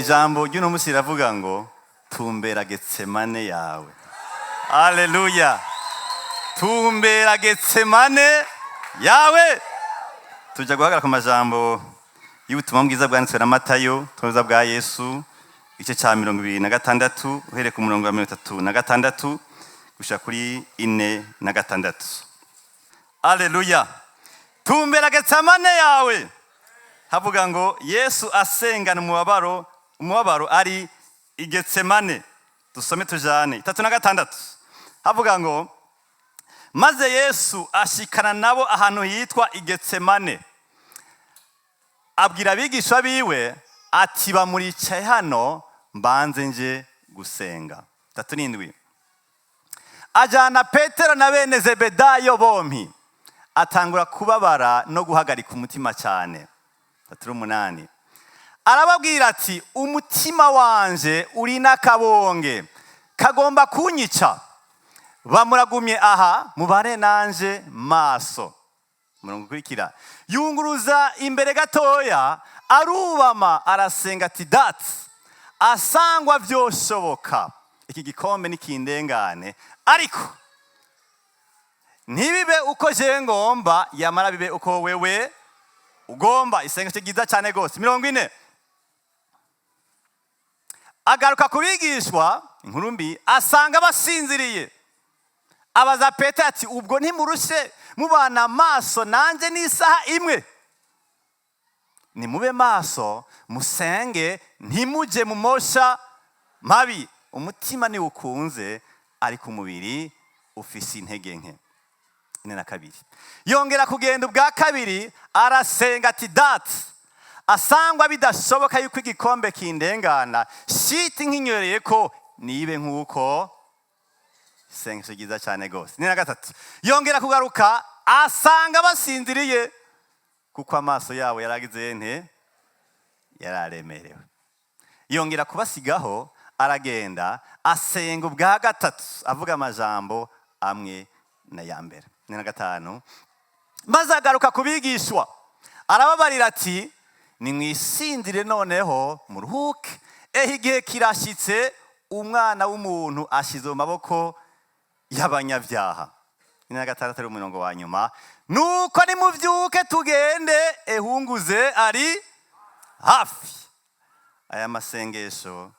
ijambo ry'uno munsi riravuga ngo tumbera Getsemane yawe. Haleluya. Tumbera Getsemane yawe. Tujya guhagarara ku majambo y'ubutumwa bwiza bwanditswe na Matayo, tuza bwa Yesu, igice cya 26 uhereye ku murongo wa 36 gushika kuri 46. Haleluya. Tumbera Getsemane yawe. Havuga ngo Yesu asengana umubabaro ari i Getsemane. Dusome tujane 36. Havuga ngo maze Yesu ashikana nabo ahantu hitwa i Getsemane. Abwira abigishwa biwe ati bamuricaye hano mbanze nje gusenga. 37. Ajana Petero na bene Zebedayo bompi. Atangura kubabara no guhagarika umutima cyane. 38. Arababwira ati umutima wanje uri nakabonge kagomba kunyica. Bamuragumye aha mubare nanje maso. Murongo kurikira. Yunguruza imbere gatoya arubama arasenga ati Data asangwa vyoshoboka iki gikombe nikindengane ariko ntibibe uko je ngomba yamara bibe uko wewe ugomba. Isengesho giza cyane gose. 40. Agaruka kubigishwa inkuru mbi asanga basinziriye. Abaza Petero ati ubwo ntimurushe mubana maso nanje n'isaha imwe. Nimube maso musenge ntimuje mu mosha mabi. Umutima ni ukunze ariko umubiri ufise intege nke. 42. Yongera kugenda ubwa kabiri arasenga ati Data asangwa bidashoboka yuko igikombe kindengana shiti nkinyoreye ko nibe nkuko. Isengesho giza cyane gose. 43. Yongera kugaruka asanga basinziriye kuko amaso yabo yaragize nte yararemerewe. Yongera kubasigaho aragenda asenga ubwa gatatu avuga amajambo amwe na yambere. 45. Maze agaruka kubigishwa arababarira ati nimwisindire noneho muruhuke igihe kirashitse umwana w'umuntu ashize mu maboko y'abanyabyaha. 46 ari umurongo wa nyuma. Nuko nimuvyuke tugende ehunguze ari hafi. Aya masengesho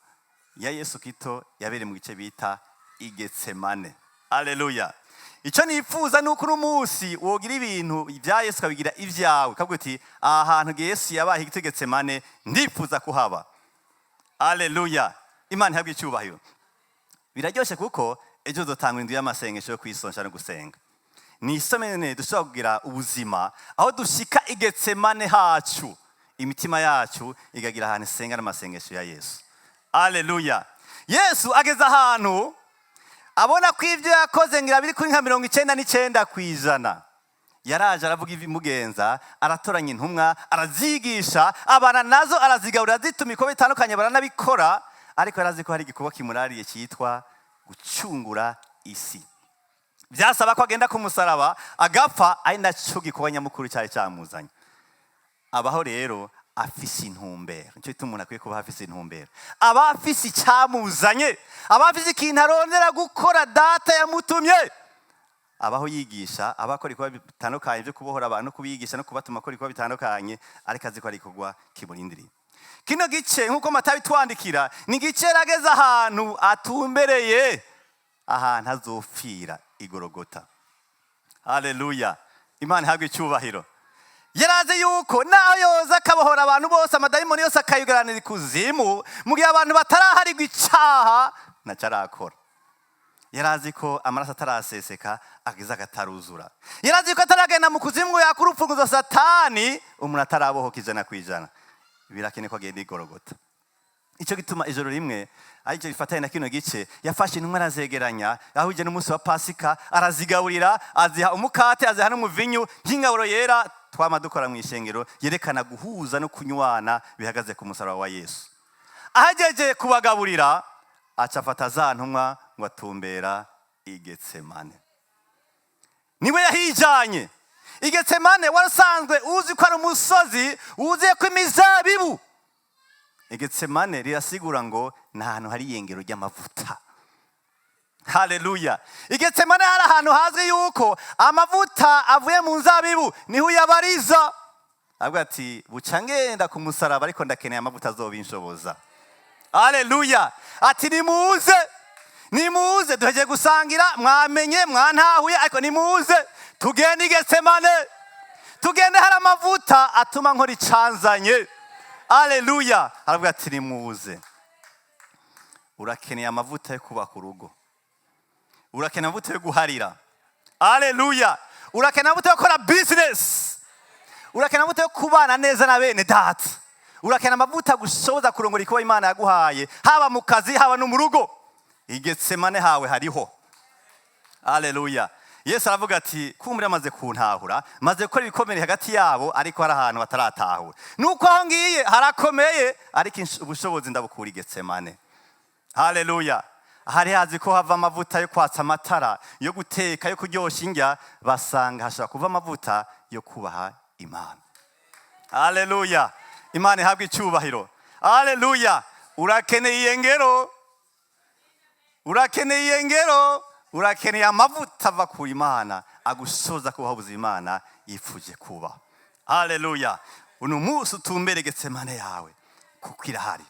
ya Yesu Kristo yabere mu gice bita i Getsemane. Haleluya. Icyo nifuza nuko umunsi wogira ibintu bya Yesu kabigira ivyawe. Kavuga ati ahantu Yesu yabaye i Getsemane ndifuza kuhaba. Haleluya. Imana ihabwe icyubahiro. Biraryoshe kuko ejo dutanga indu y'amasengesho yo kwisonsha no gusenga. Ni isomene dushobora kugira ubuzima aho dushika i Getsemane hacu. Imitima yacu igagira ahantu isenga n'amasengesho ya Yesu. Haleluya. Yesu ageze ahantu abona ko ivyo yakoze ngira biri kuri 99%. Yaraje aravuga ibimugenza, aratoranya intumwa, arazigisha, abana nazo arazigaburira zitumiko bitandukanye baranabikora, ariko yarazi ko hari igikuba kimurariye cyitwa gucungura isi. Byasaba ko agenda ku musaraba agapfa ari naco gikuba nyamukuru cyari cyamuzanye. Abaho rero afise intumbero. Nicyo gituma umuntu akwiye kuba afise intumbero. Aba afise icyamuzanye, aba afise ikintu arondera gukora Data yamutumye. Abaho yigisha, abakora ikuba bitandukanye byo kubohora abantu, kubigisha no kubatuma akora ikuba bitandukanye, ariko azi ko ari kugwa kimurindiriye. Kino gice nkuko Matayo twandikira ni gice rageze ahantu atumbereye ahantu azofira igorogota. Haleluya. Imana ihabwe icyubahiro. Yaraze yuko naho yoza akabohora abantu bose amadayimoni yose akayugaranira ikuzimu mu gihe abantu bataraharirwa icaha nacarakora. Yarazi ko amaraso ataraseseka agize agataruzura. Yarazi ko ataragenda mu kuzimu yakura upfunguzo Satani umuntu atarabohoka 100%. Birakene ko agenda igorogota. Ico gituma ijoro rimwe aje rifatanye na kino gice yafashe intumwa arazegeranya ahuje n'umunsi wa Pasika arazigaburira aziha umukate aziha n'umuvinyu nk'ingaburo yera twamadukora mu ishengero yerekana guhuza no kunywana bihagaze ku musaraba wa Yesu. Ahajeje kubagaburira acafata za ntumwa ngo atumbera i Getsemane. Niwe yahijanye. I Getsemane warasanzwe uzi ko ari umusozi uziye ko imizabibu. Getsemane rirasigura ngo ni ahantu hari iyengero ry'amavuta. Haleluya. Getsemane hari ahantu hazwi yuko amavuta avuye mu nzabibu niho uyabariza. Avuga ati buca ngenda ku musaraba ariko ndakeneye amavuta azobinshoboza. Haleluya. Ati nimuze duheje gusangira, mwamenye mwantahuye, ariko nimuze tugende Getsemane, tugende hari amavuta atuma nkora icanzanye. Haleluya. Aravuga ati nimuze. Urakeneye amavuta yo kubaka urugo, urakeneye amavuta yo guharira. Haleluya. Urakeneye amavuta yo gukora business, urakeneye amavuta yo kubana neza na bene data, urakeneye amavuta gushoboza kurongora ikuba Imana yaguhaye, haba mu kazi haba no mu rugo. Getsemane hawe hariho. Haleluya. Yesu aravuga ati kumuri amaze kuntahura, maze gukora ibikomere hagati yabo, ariko hari ahantu bataratahura. Nuko aho ngiye harakomeye, ariko ubushobozi ndabukura Getsemane. Haleluya. Hari hazi ko hava amavuta yo kwatsa amatara, yo guteka, yo kuryosha indya, basanga hashobora kuva amavuta yo kubaha Imana. Haleluya. Imana ihabwe icyubahiro. Haleluya. Urakeneye iyengero, urakeneye iyengero, urakeneye amavuta ava ku Imana agushoza kubaho ubuzima Imana yifuje kuba. Haleluya. Uno munsi utumbere Getsemane yawe kuko irahari.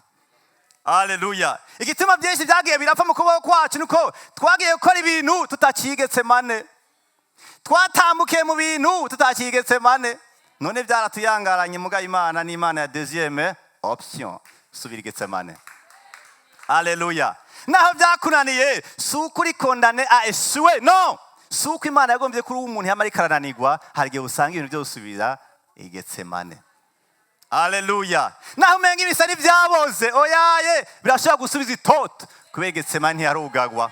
Haleluya. Igituma byinshi byagiye birapfa mu kuboko kwacu nuko twagiye gukora ibintu tutaciye Getsemane, twatambukiye mu bintu tutaciye Getsemane, none byaratuyangaranye. Muga Imana ni Imana ya deuxième option. Subira Getsemane. Haleluya. Naho byakunaniye suko uri kondane a échoué, no, suko Imana yagombye kuri umuntu yamara ikarananirwa, hari gihe usanga ibintu byo usubira Getsemane. Haleluya. Naho umenga ibisa n'ibyaboze, oyaye birashobora gusubiza itoto, kubera Getsemane yarugagwa.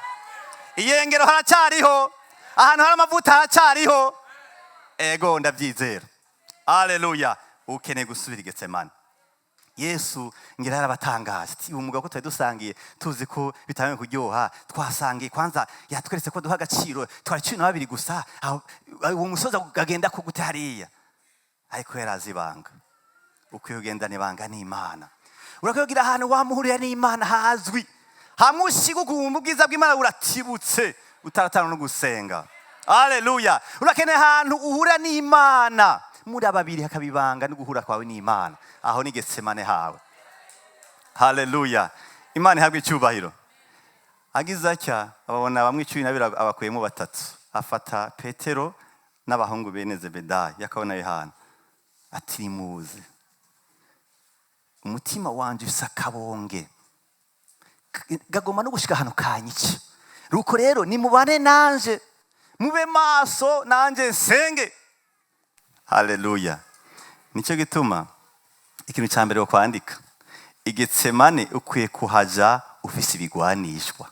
Iyengero haracyariho, ahantu hari amavuta haracyariho. Ego ndabyizera. Haleluya. Ukeneye gusubira Getsemane. Yesu ngira yarabatangaje ati umugabo ko twari dusangiye tuzi ko bitamwe kuryoha, twasangiye kwanza yatweretse ko duha agaciro, twari 12 gusa, uwo musoza agenda ko gute hariya, ariko yarazibanga. Ukwiye ugenda nibanga n'Imana, urakogira ahantu wamuhurira n'Imana hazwi, hamushigugumba ubwiza bw'Imana uratibutse utaratana no gusenga. Haleluya. Urakeneye ahantu uhura n'Imana muri ababiri hakabibanga no guhura kwawe n'Imana, aho ni Getsemane hawe. Haleluya. Imana ihabwe icyubahiro. Agize atya ababona bamwe 12 abakuyemo 3, afata Petero n'abahungu bene Zebedayo Yakobo na Yohana, ati nimuze, umutima wanje usakabonge gagoma no gushika hano kanyice, ruko rero nimubane nanje, mube maso nanje nsenge. Haleluya. Nicyo gituma ikintu cya mbere kwandika Getsemane ukwiye kuhaja ufise ibigwanishwa.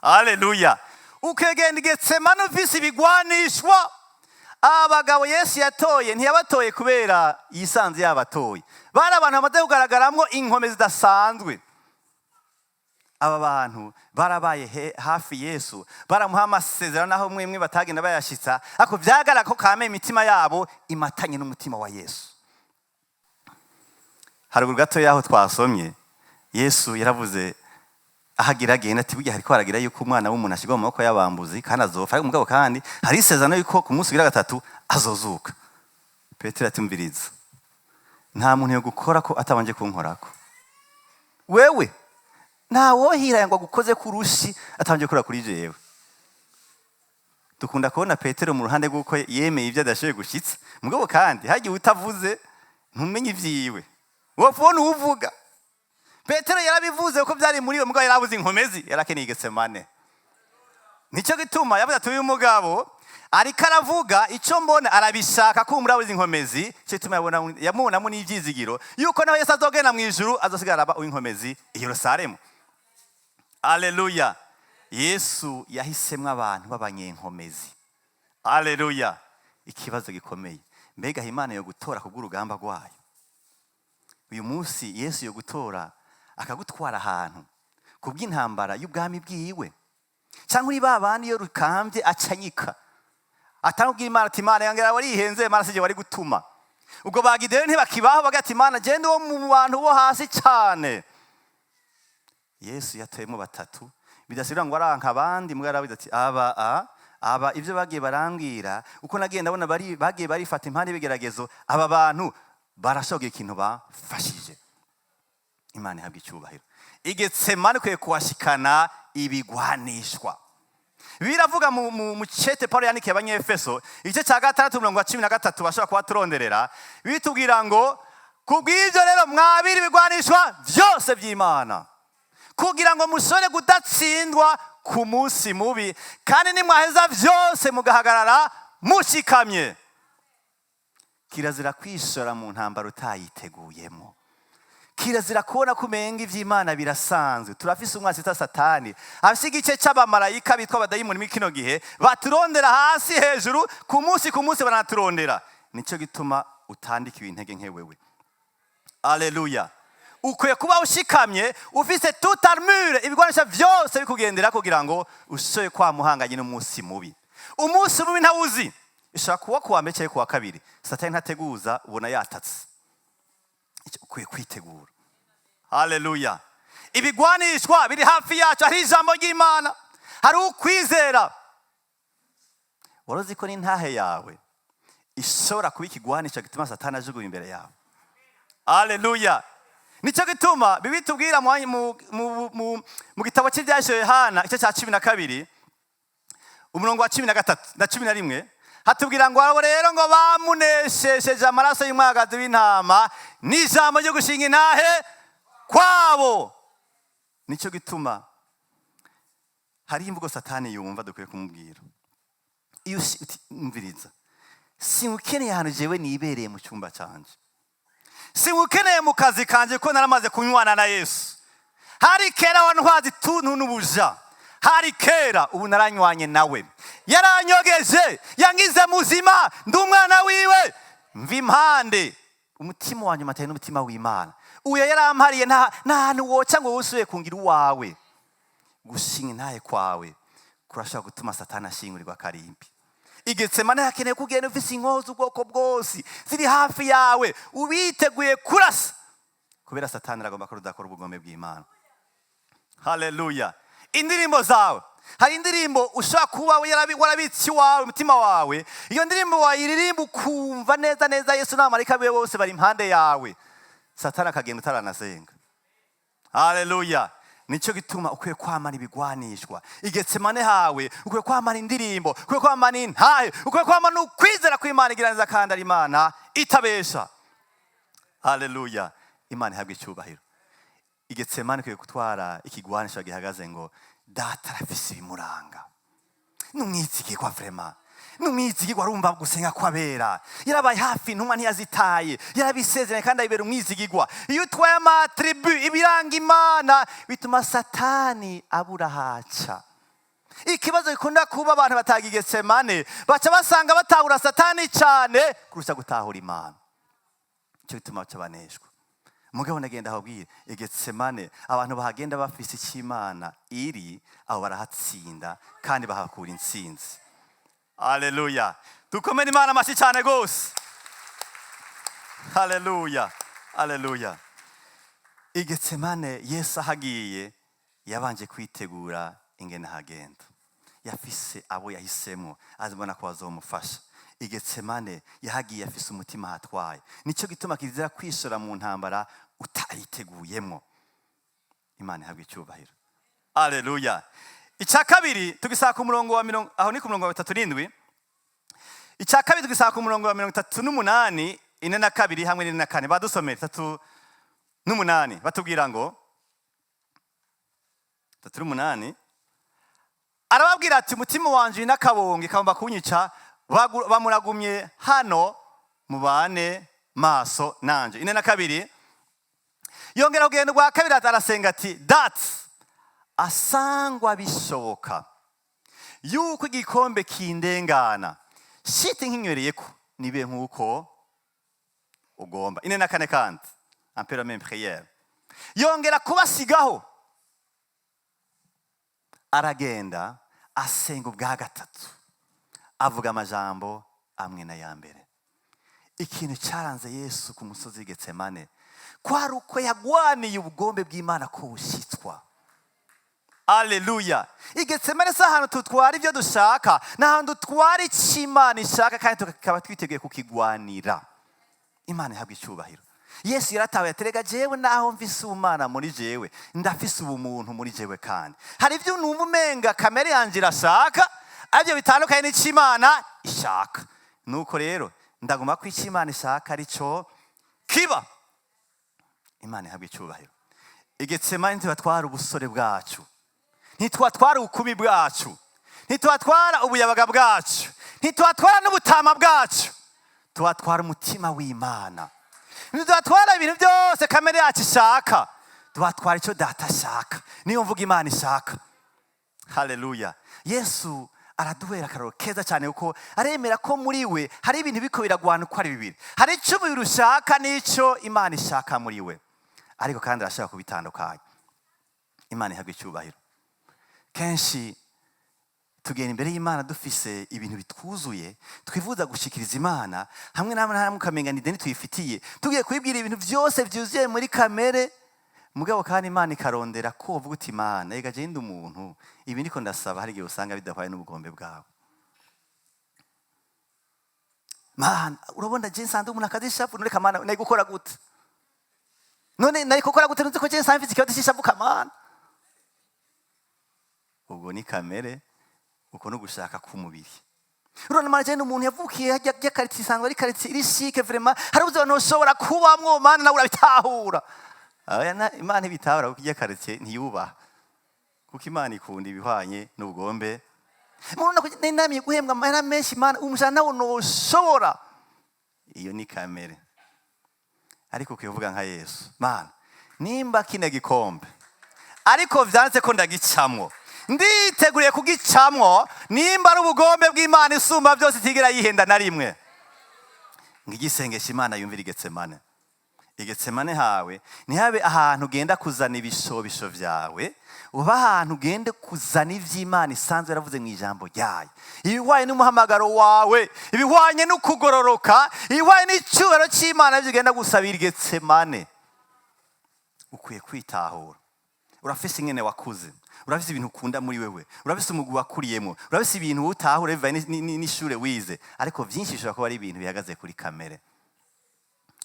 Haleluya. Ukegenda Getsemane ufise ibigwanishwa. Abagabo Yesu yatoye ntiyabatoye kubera yisanze yabatoye, bari abantu bamaze kugaragaramwo inkome zidasanzwe. Aba bantu barabaye hafi Yesu, baramuha amasezerano naho mwemwe batagenda bayashitsa, ako byagara ko kame imitima yabo imatanye n'umutima wa Yesu. Haruguru gato yaho twasomye Yesu yaravuze ahagira agenda ati burya hariko haragira yuko umwana w'umuntu ashigwa mu maboko y'abambuzi kandi azopfa, ariko mugabo kandi hari isezerano yuko ku munsi wa 3 azozuka. Petero ati mviriza, nta muntu yo gukora ko atabanje kunkorako. Wewe nta wohira ngo gukoze kurushi atabanje kura kuri jewe. Dukunda kubona Petero mu ruhande rw'uko yemeye ibyo adashoboye gushitsa, mugabo kandi hagiye utavuze ntumenye ivyiwe, wopfona uvuga. Petero yarabivuze ko byari muri we, mugabo yarabuze inkomezi, yarakeneye Getsemane. Nicyo gituma yavuze ati uyu mugabo ariko aravuga icyo mbona arabishaka ko murabuze inkomezi, cyo gituma yamubonamo n'ibyizigiro yuko nawe Yesu azogenda mu ijuru, azosigara aba uw'inkomezi i Yerusalemu. Haleluya. Yesu yahisemwe abantu b'abanyenkomezi. Haleluya. Ikibazo gikomeye, mbega Imana yo gutora kubw'urugamba rwayo. Uyu munsi Yesu yo gutora akagutwara ahantu kubw'intambara y'ubwami bwiwe, cyangwa uri babandi yo rukambye acanyika, atamubwira Imana ati Imana yangira wari ihenze, Imana sije wari gutuma. ubwo ba Gideyo ntibakibaho bagati Imana genda wo mu bantu bo hasi cyane. Yesu yatoyemo batatu bidasubira ngo aranka abandi mwarabize ati aba ibyo bagiye barambwira uko nagiye ndabona bagiye barifata impande y'ibigeragezo, aba bantu barashoboye ikintu bafashije. Imana ihabwa icyubahiro. I Getsemane kwiye kuhashikana ibigwanishwa. Biravuga mu cete Paulo yandikiye abanyefeso igice cya 6:13 bashobora kuba turonderera bitubwira ngo kubw'ibyo rero mwabiri ibigwanishwa byose by'Imana kugira ngo mushobore kudatsindwa ku munsi mubi, kandi nimwaheza byose mugahagarara mushikamye. Kirazira kwishora mu ntambaro utayiteguyemo. Kirazira kubona kumenga ivy'Imana birasanzwe. Turafise umwasi ta Satani afise igice c'abamarayika bitwa abadayimoni muri kino gihe baturondera hasi hejuru ku munsi banaturondera. Nico gituma utandika ibintege nke wewe. Alleluia. Ukwiye kuba ushikamye ufise toute armure, ibigwanisha vyose bikugendera kugira ngo ushoye kwa muhanganye n'umunsi mubi. Umunsi mubi ntawuzi. Ishaka kuwa kuwa mbere cyangwa kuwa kabiri. Satani ntateguza ubona yatatse. Ukwiye kwitegura. Haleluya. Ibigwanishwa biri hafi yacu, hari ijambo ry'Imana, hari ukwizera. Warozi ko n'intahe yawe ishobora kuba ikigwanisha gituma Satani ajuguye imbere yawe. Haleluya. Nico gituma bibitubwira mu gitabo cy'Ivyahishuwe Yohana igice cya 12 umurongo wa 13 na 11 hatubwira ngo abo rero ngo bamuneshesheje amaraso y'umwagazi w'intama n'ijambo ryo gushinga intahe kwabo. Nico gituma hari imvugo Satani yumva dukwiye kumubwira. Iyo umviriza, singukeneye ahantu jewe nibereye mu cyumba canje, singukeneye mu kazi kanje ko naramaze kunywana na Yesu. Hari kera wantwazi tuntu n'ubuja, hari kera ubu naranywanye nawe, yaranyogeje, yangize muzima, ndi umwana wiwe, mva impande. Umutima wanjye matanye n'umutima w'Imana. Uyo yarampariye nta hantu woca ngo wusuye kungira uwawe. Gushinga intahe kwawe kurashaka gutuma Satani ashingurirwa karimbi. I Getsemane hakeneye kugenda ufise inkozi ubwoko bwose ziri hafi yawe, ubiteguye kurasa, kubera Satani aragomba ko rudakora ubugombe bw'Imana. Haleluya. Indirimbo zawe, hari indirimbo ushaka kuba warabitsi wawe umutima wawe, iyo ndirimbo wayiririmba ukumva neza neza Yesu n'abamarayika be bose bari impande yawe, Satani akagenda utaranasenga. Haleluya. Nico gituma ukwiye kwamara ibigwanishwa. I Getsemane hawe ukwiye kwamara indirimbo, ukwiye kwamara intahe, ukwiye kwamara ukwizera kw'Imana igira neza kandi ari Imana itabesha. Haleluya. Imana ihabwe icyubahiro. I Getsemane ukwiye gutwara ikigwanisho gihagaze ngo data arafise ibimuranga. Numwizigirwa vraiment. Numwizigirwa arumva gusenga kwabera. Yarabaye hafi intumwa ntiyazitaye. Yarabisezeranye kandi ayibera umwizigirwa. Iyo utwaye amatribu ibiranga Imana bituma Satani abura haca. Ikibazo gikunda kuba abantu bataga I Getsemane baca basanga batahura Satani cyane kurusha gutahura Imana. Cyo bituma baca baneshwa. Mugabo ndagenda ahubwira I Getsemane abantu bahagenda bafise icy'Imana iri aho barahatsinda kandi bahakura intsinzi. Haleluya. Dukomere Imana amashi cyane gose. Haleluya. Haleluya. I Getsemane Yesu ahagiye yabanje kwitegura ingene hagenda. Yafise abo yahisemo azibona ko bazomufasha. I Getsemane yahagiye afise umutima hatwaye. Nico gituma kizira kwishora mu ntambara utayiteguyemo. Imana ihabwe icyubahiro. Haleluya. Icya kabiri tugisaka ku murongo wa 30 aho ni ku murongo wa 37. Icya kabiri tugisaka ku murongo wa 38 ine na kabiri hamwe n'ine na kane badusomera 38 batubwira ngo 38 arababwira ati umutima wanje n'akabonge kagomba kunyica bamuragumye hano mubane maso nanje. Ine na kabiri yongera kugenda kwa kabiri atarasenga ati that asangwa bishoboka yuko igikombe kindengana shite nkinywereyeko nibe nkuko ugomba. Ine na kane kandi ampera même prière yongera kubasigaho aragenda asenga ubwa gatatu avuga amajambo amwe na ya mbere. ikintu cyaranze Yesu ku musozi w'Igetsemane kwari uko yagwaniye ubugombe bw'Imana ko bushyitswa. Aleluya. Igetsemane si ahantu tutwara ibyo dushaka, ni ahantu dutwara icyo Imana ishaka kandi tukaba twiteguye kukigwanira. Imana ihabwa icyubahiro. Yesu yaratawe yaterega jewe naho mvise ubumana muri jewe, ndafise ubumuntu muri jewe kandi. Hari ibyo numva umenga kamere yanjye irashaka, aribyo bitandukanye n'icyo Imana ishaka. Nuko rero ndagomba ko icyo Imana ishaka arico kiba. Imana ihabwa icyubahiro. Igetsemane ntitwatwara ubusore bwacu, ntitwatwara ubukumi bwacu, ntitwatwara ubuyabaga bwacu, ntitwatwara n'ubutama bwacu, tuwatwara umutima w'Imana. Ntitwatwara ibintu byose kamere yacu ishaka, tuwatwara icyo data ashaka, niyo mvuga Imana ishaka. Haleluya. Yesu araduhera akaroro keza cyane kuko aremera ko muri we hari ibintu biko biragwana uko ari bibiri. Hari icyo umubiri ushaka n'icyo Imana ishaka muri we, ariko kandi arashaka kubitandukanya. Imana ihabwa icyubahiro. Kenshi tugenda imbere y'Imana dufise ibintu bitwuzuye twifuza gushikiriza Imana, hamwe namwe mukamenga ni deni tuyifitiye, tugiye kubibwira ibintu byose byuzuye muri kamere, mugabo kandi Imana ikarondera ko uvuga uti Imana ega je ndi umuntu, ibi ndiko ndasaba hari igihe usanga bidahwaye n'ubugombe bwawe. Mana urabona je nsanze umuntu akazishavu, none Mana nayi gukora gute? None nayi gukora gute nzi ko je nsanze ikibazo cy'ishavu Mana? Ubwo ni kamere, uko no gushaka k'umubiri. Urabona Mana je n'umuntu yavukiye hajya quartier isanzwe ari quartier iri chic vraiment, hari ubuzima ntushobora kubamwo Mana nawe urabitahura. Imana ibitahura kuko ijya quartier ntiyubaha, kuko Imana ikunda ibihwanye n'ubugombe. Murabona ko n'inami guhembwa amahera menshi Imana umujana nawe ntushobora. Iyo ni kamere. Ariko ukivuga nka Yesu, Mana nimba kine gikombe ariko vyanditse ko ndagicamwo, nditeguriye kugicamwo, nimba ari ubugombe bw'Imana isumba byose itigera yihenda na rimwe. Ngigisengesha Imana yumvira Igetsemane. Igetsemane hawe ntihabe ahantu ugenda kuzana ibishobisho vyawe, uba ahantu ugende kuzana ivy'Imana isanzwe yaravuze mu ijambo ryayo. Ibihwanye n'umuhamagaro wawe, ibihwanye n'ukugororoka, ibihwanye n'icyubahiro cy'Imana byo ugenda gusabira Igetsemane. Ukwiye kwitahura. Urafise ingene wakuze, urafise ibintu ukunda muri wewe, urafise umugwi wakuriyemo, urafise ibintu utahura bivaye n'ishure wize, ariko byinshi bishobora kuba ari ibintu bihagaze kuri kamere.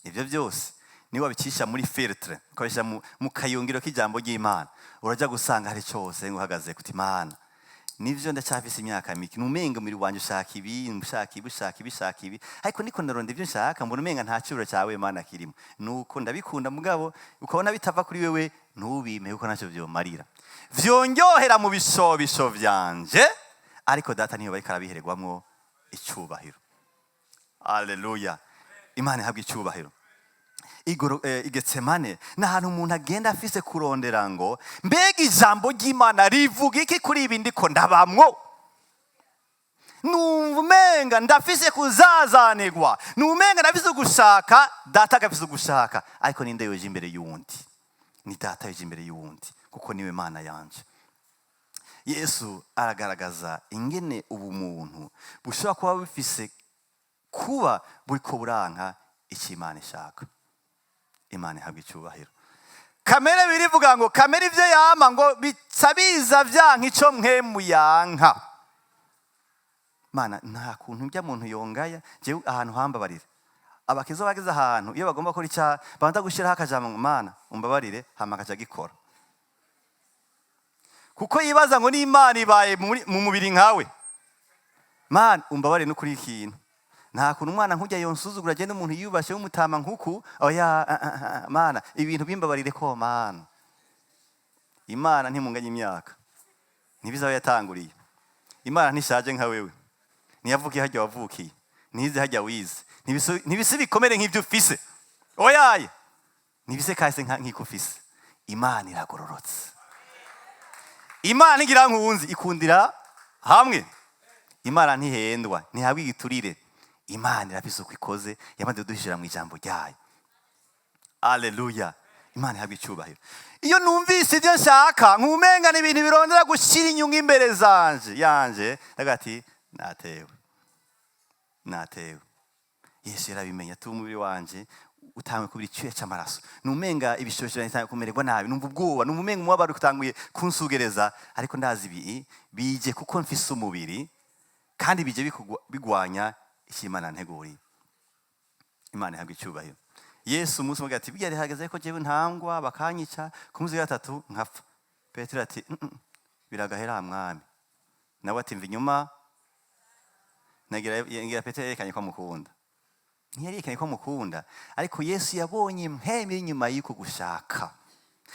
Ibyo byose niba bicisha muri filtre, ukabisha mu kayungiro k'ijambo ry'Imana, urajya gusanga hari cyose nguhagaze kuti Imana nivyo ndacyafise imyaka mike, numenga muri wanje ushaka ibi, ushaka ibi, ariko niko ndaronda ibyo nshaka, mbona umenga nta cyubiro cyawe Imana kirimo. Nuko ndabikunda mugabo ukabona bitava kuri wewe, ntubime kuko ntacyo byomarira. Vyonyohera mu bishobisho vyanje, ariko data niyo bari karabihererwamwo icyubahiro. Haleluya. Imana ihabwa icyubahiro. Igetsemane ni ahantu umuntu agenda afise kurondera ngo mbega ijambo ry'Imana rivuga iki kuri ibi ndiko ndabamwo. Numva umenga ndafise kuzazanirwa, numenga ndafise ugushaka, data agafise ugushaka, ariko ninde yoje imbere y'uwundi? Ni data yoje imbere y'uwundi, kuko niwe Mana yanje. Yesu aragaragaza ingene ubumuntu bushobora kuba bufise kuba buriko buranka icyo Imana ishaka. Imana ihabwa icyubahiro. Kamere birivuga ngo kamere ivyo yama ngo bitsabiza vyanka ico mwemu yanka. Mana nta kuntu bya muntu yongaya je ahantu hambabarire. Abakizo bageze ahantu iyo bagomba gukora icyaha banza gushiraho akajambo ngo Mana umbabarire hama akaja gikora. Kuko yibaza ngo ni Imana ibaye mu mubiri nkawe. Mana umbabarire no kuri ikintu. Nta kuntu umwana nkujya yonsuzugura agenda umuntu yubashye w'umutama nkuku, oya Mana ibintu bimbabarire ko Mana. Imana ntimunganye imyaka, ntibizaho yatanguriye. Imana ntishaje nka wewe, ntiyavukiye hajya wavukiye, ntize hajya wize, ntibise bikomere nk'ibyo ufise, oyaye ntibise kahise nk'iko ufise. Imana iragororotse. Imana igira nkunzi ikundira hamwe. Imana ntihendwa, ntihabwa igiturire. Imana irafise uko ikoze, yamaze dushira mu ijambo ryayo. Haleluya. Imana ihabwa icyubahiro. Iyo numvise ibyo nshaka nkumenga n'ibintu birondera gushira inyungu imbere yanje ndagati natewe. Yesu yarabimenya ati umubiri wanje utanguye kubira icyuya cy'amaraso, numenga ibishosho bitangiye kumererwa nabi, numva ubwoba, numva umenga umubabaro utanguye kunsugereza, ariko ndazi bije kuko mfise umubiri kandi bije bigwanya icy'Imana nteguriye. Imana ihabwa icyubahiro. Yesu umunsi umwe ati bigere hageze ko jewe ntangwa bakanyica, ku munsi wa gatatu nkapfa. Petero ati biragahera mwami. Nawe ati mva inyuma. Nagira Petero yerekanye ko amukunda. Ntiyerekanye ko amukunda, ariko Yesu yabonye impembe inyuma y'uko gushaka.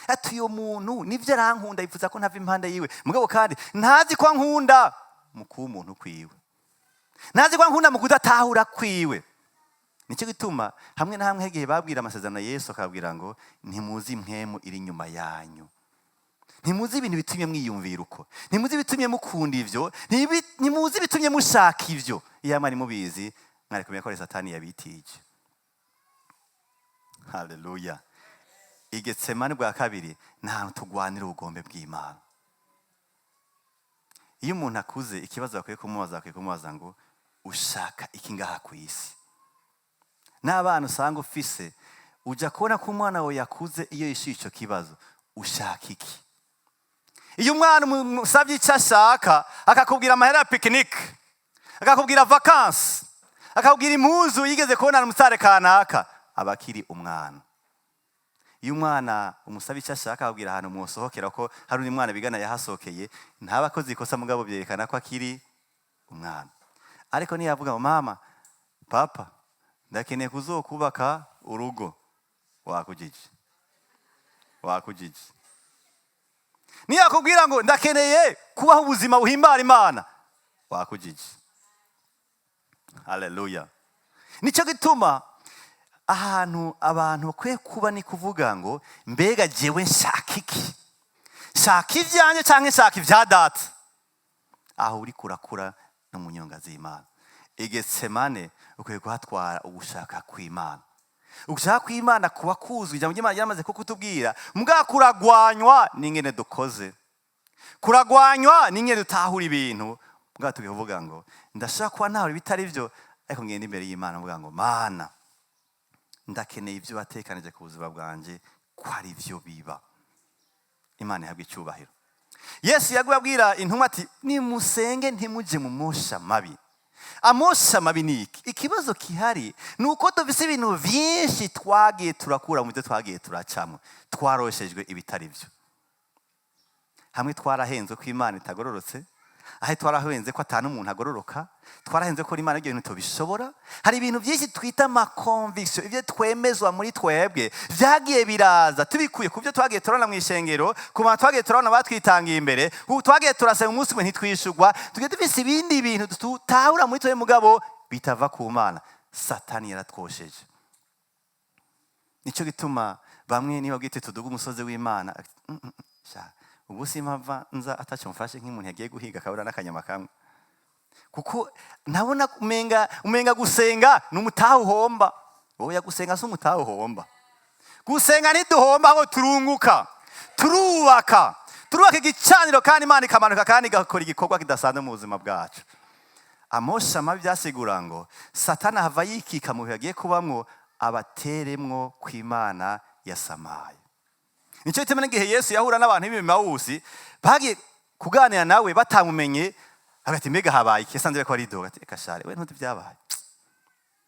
Ati uyo muntu nivyo arankunda, yifuza ko ntava impande yiwe, mugabo kandi ntazi ko ankunda mu kuba umuntu kwiwe, ntazi ko ankunda mu kudatahura kwiwe. Nicyo gituma hamwe na hamwe hegiye babwira amasezerano Yesu akabwira ngo ntimuzi impwemu iri inyuma yanyu, ntimuzi ibintu bitumye mwiyumvira uko, ntimuzi ibitumye mukunda ivyo, ntimuzi ibitumye mushaka ivyo. Iyo mwari mubizi mwari kumenya ko Satani yabitije. Haleluya. I Getsemane bwa kabiri nta tugwanira ubugombe bw'Imana. Iyo umuntu akuze ikibazo bakwiye kumubaza ngo ushaka iki ngaha ku isi. N'abana usanga ufise uja kubona ko umwana wawe yakuze iyo yishuye ico kibazo ushaka iki. Iyo umwana umusavye icyo ashaka akakubwira amahera ya picnic, akakubwira vacances, akakubwira impuzu yigeze kubona umusare kanaka, abakiri umwana. Iyo umwana umusavye icyo ashaka akakubwira ahantu musohokera ko hari undi mwana bigana yahasohokeye, ntabakoze ikosa mugabo byerekana ko akiri umwana. Ariko niyavuga ngo mama, papa, ndakeneye kuzokubaka urugo, wakujije. Niyakubwira ngo ndakeneye kubaho ubuzima buhimbara Imana, wakujije. Haleluya. Nico gituma ahantu abantu bakwiye kuba ni kuvuga ngo mbega jewe nshaka iki, shaka ivyanje canke shaka ivya data. Aho uri kurakura no mu nyonga z'Imana. I Getsemane ukwiye kuhatwara ugushaka kw'Imana. Ugushaka kw'Imana kuba kuzwi, ijambo ry'Imana ryamaze kukutubwira, mbwa kuragwanywa n'ingene dukoze, kuragwanywa n'ingene dutahura ibintu. Mbwa tugiye kuvuga ngo ndashaka kuba ntahura bitari byo, ariko ngenda imbere y'Imana mvuga ngo Mana, ndakeneye ibyo watekanije ku buzima bwanje ko ari byo biba. Imana ihabwa icyubahiro. Yesu yagubabwira intumwa ati nimusenge ntimuje mu mosha mabi. Amosha mabi ni iki? Ikibazo kihari nuko dufise ibintu vyinshi twagiye turakura mu byo twagiye turacamo, twaroshejwe ibitari byo. Hamwe twarahenze ko Imana itagororotse, aho twarahenze ko atanu umuntu agororoka, twarahenze ko Imana ibyo bintu tubishobora. Hari ibintu byinshi twita ama conviction, ibyo twemezwa muri twebwe vyagiye biraza tubikuye ku byo twagiye turana mu ishengero, ku bantu twagiye turana batwitangiye imbere, twagiye turasaba umunsi umwe ntitwishurwa, tugiye dufise ibindi bintu tutahura muri twebwe mugabo bitava ku Mana. Satani yaratwosheje. Nico gituma bamwe niba bwite tuduga umusozi w'Imana, ubu simpava nza ataco mfashe nk'umuntu yagiye guhiga kabura n'akanyama kamwe, kuko nabona umenga gusenga n'umutaho uhomba. Oya, gusenga si umutaho uhomba. Gusenga ntiduhomba, aho turunguka, turubaka igicaniro kandi Imana ikamanuka kandi igakora igikorwa kidasanzwe mu buzima bwacu. Amosha mabi byasigura ngo Satani hava yikika mu bihe agiye kubamwo abateremwo kw'Imana yasamaye. Nico gituma n'igihe Yesu yahura n'abantu b'Imawusi bagiye kuganira nawe batamumenye, hagati mbega habaye iki, yasanze ko ari doga ati kashare we ntuti byabaye.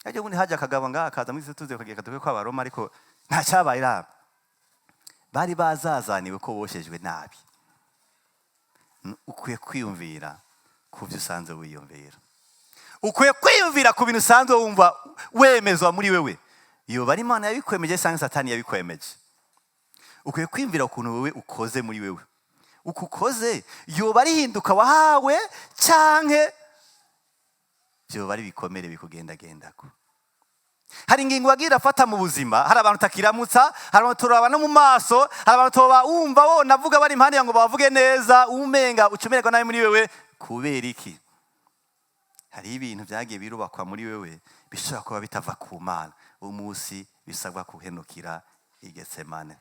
Aje ubundi haje akagabo ngaha akaza muri tuze kugeka tuve kwa Baroma, ariko nta cyabaye raba. Bari bazazaniwe ko boshejwe nabi. Ukwiye kwiyumvira ku byo usanze wiyumvira. Ukwiye kwiyumvira ku bintu usanzwe wumva wemezwa muri wewe. Iyo bari Imana yabikwemeje cyangwa Satani yabikwemeje. Ukwiye kwiyumvira ukuntu wewe ukoze muri wewe. Uko ukoze yoba ari hinduka wahawe canke yoba ari bikomere bikugendagendako. Hari ingingo wagira afata mu buzima, hari abantu takiramutsa, hari abantu turaba no mu maso, hari abantu toba wumva bo navuga bari impande ngo bavuge neza, umenga ucumererwa nawe muri wewe kubera iki? Hari ibintu byagiye birubakwa muri wewe bishobora kuba bitava ku Mana. Umunsi bisabwa kuhenukira i Getsemane.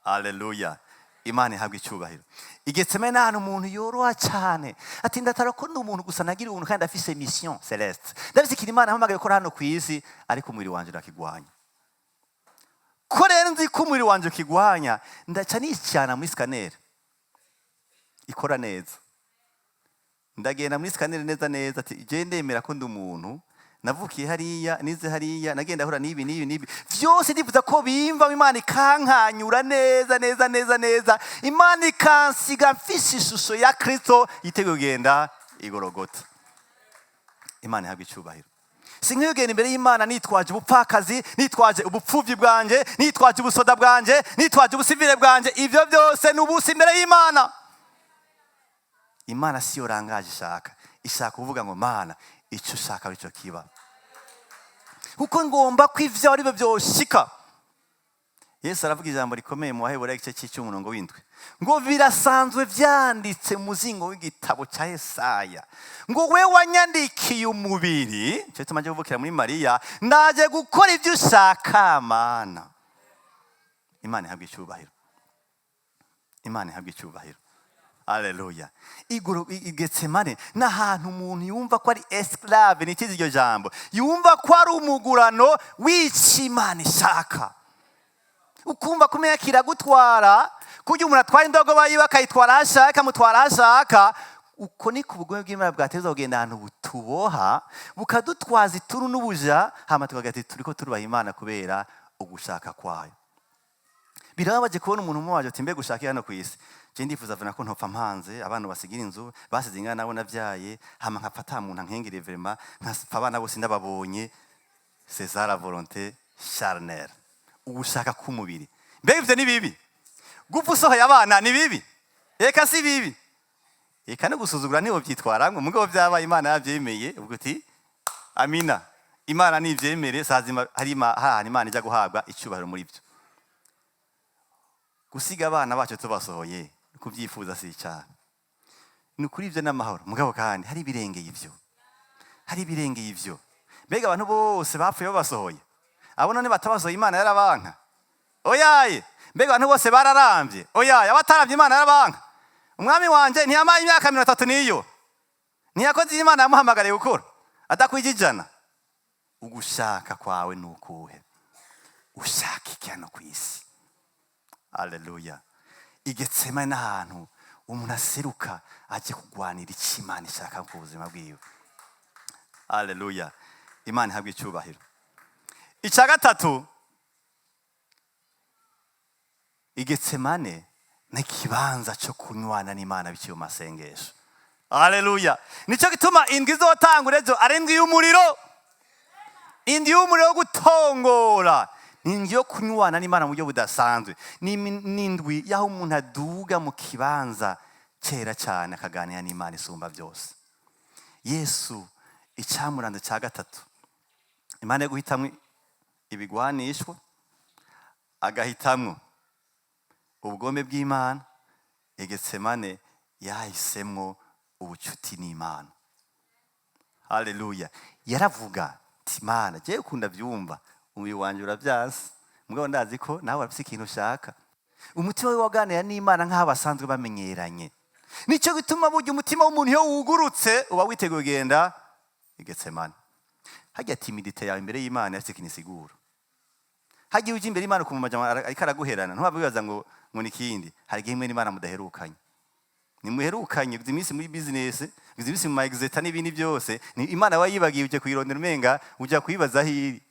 Haleluya. Imana ihabwa icyubahiro. I Getsemane n'ahantu umuntu yoroha cyane, ati ndatara ko ndi umuntu gusa nagira ubuntu kandi afise mission celeste, ndabise ikintu Imana yampamagaye gukora hano ku isi, ariko umubiri wanje urakigwanya. Ko rero nzi ko umubiri wanje ukigwanya, ndaca nicyana muri scanner ikora neza. Ndagenda muri scanner neza ati je ndemera ko ndi umuntu, navukiye hariya, nize hariya, nagenda hura nibi vyose ndifuza ko bimva, Imana ikankanyura neza, Imana ikansiga mfise ishusho ya Kristo yiteguye kugenda igorogota. Imana ihabwa icyubahiro. Sinkwiye kugenda imbere y'Imana nitwaje ubupfakazi, nitwaje ubupfuvyi bwanje, nitwaje ubusoda bwanje, nitwaje ubusivile bwanje, ivyo byose nubusi imbere y'Imana. Imana siyo rangaje ishaka kuvuga ngo Mana icyo ushaka aricyo kiba, kuko ngomba ko ivyo ari byo byoshika. Yesu aravuga ijambo rikomeye mu Heburayo igice cy'umurongo w'indwi, ngo birasanzwe vyanditse mu muzingo w'igitabo cya Yesaya, ngo we wanyandikiye umubiri, cyo tumaje kuvukira muri Mariya, ndaje gukora ivyo ushaka Mana. Imana ihabwa icyubahiro. Imana ihabwa icyubahiro. Haleluya. I Getsemane n'ahantu umuntu yumva ko ari esclave, nikizi iryo jambo, yumva ko ari umugurano w'icyo Imana ishaka. Ukumva kumenya kiragutwara, kujya umuntu atwara indogoba yiwe akayitwara ashaka, amutwara ashaka. Uko ni ku bugombe bw'Imana bwateza kugenda ahantu butuboha, bukadutwaza ituru n'ubuja, hama tukagati turiko turubaha Imana kubera ugushaka kwayo. Birababaje kubona umuntu muwaje ati mbe gushaka hano ku isi, je ndifuza vana ko ntopfa mpanze, abantu basigira inzu basize ingana nabo navyaye, hama nkafata muntu nkengere vraiment, nkasfa abana bose ndababonye. C'est ça la volonté charnelle, ugushaka k'umubiri. Mbega ivyo ni bibi? Gupfa usohoye abana ni bibi? Eka si bibi. Eka no gusuzugura niho byitwaramwe, mugabo byabaye Imana yavyemeye, ubwo uti amina. Imana nivyemere, sazima harima Imana ija guhabwa icyubahiro muri byo. Gusiga abana bacu tubasohoye kubyifuza si cyane, ni kuri ivyo n'amahoro, mugabo kandi hari birengeye ivyo. Mbega abantu bose bapfuye babasohoye, abo none batabasohoye Imana yarabanka? Oyaye. Mbega abantu bose bararamvye? Oyaye. Abataramvye Imana yarabanka? Umwami wanje ntiyamaye imyaka 30 niyo, ntiyakoze Imana yamuhamagariye gukora adakwijijana. Ugushaka kwawe nukuhe? Ushaka iki hano ku isi? Haleluya. I Getsemane n'ahantu umuntu aseruka aje kugwanira icyo Imana ishaka ku buzima bwiwe. Haleluya. Imana ihabwa icyubahiro. Icya gatatu, i Getsemane n'ikibanza cyo kunywana n'Imana biciye mu masengesho. Haleluya. Nicyo gituma indwi izotangura ejo ari indwi y'umuriro, indwi y'umuriro wo gutongora, indwi yo kunywana n'Imana mu buryo budasanzwe, n'indwi yaho umuntu aduga mu kibanza cyera cyane akaganira n'Imana isumba byose. Yesu icyamuranze cya gatatu, Imana yo guhitamwo ibigwanishwa, agahitamwo ubugombe bw'Imana. I Getsemane yahisemwo ubucuti n'Imana. Haleluya. Yaravuga ati Mana je ukunda byumva, umubiri wanje uravyanse, mugabo ndazi ko nawe urafise ikintu ushaka. Umutima we waganira n'Imana nk'aho basanzwe bamenyeranye. Nicyo gituma burya umutima w'umuntu iyo wugurutse uba witeguye kugenda i Getsemane. Hajya timidite yawe imbere y'Imana yafise ikintu isigura. Hajya uje imbere y'Imana kumva amajambo ariko araguherana, ntubabibaza ngo nikindi. Hari igihe imwe n'Imana mudaherukanye. Nimuherukanye guza iminsi muri business, guza iminsi mu magazeta n'ibindi byose, ni Imana wayibagiye uje kuyirondera umenga ujya kuyibaza hiri.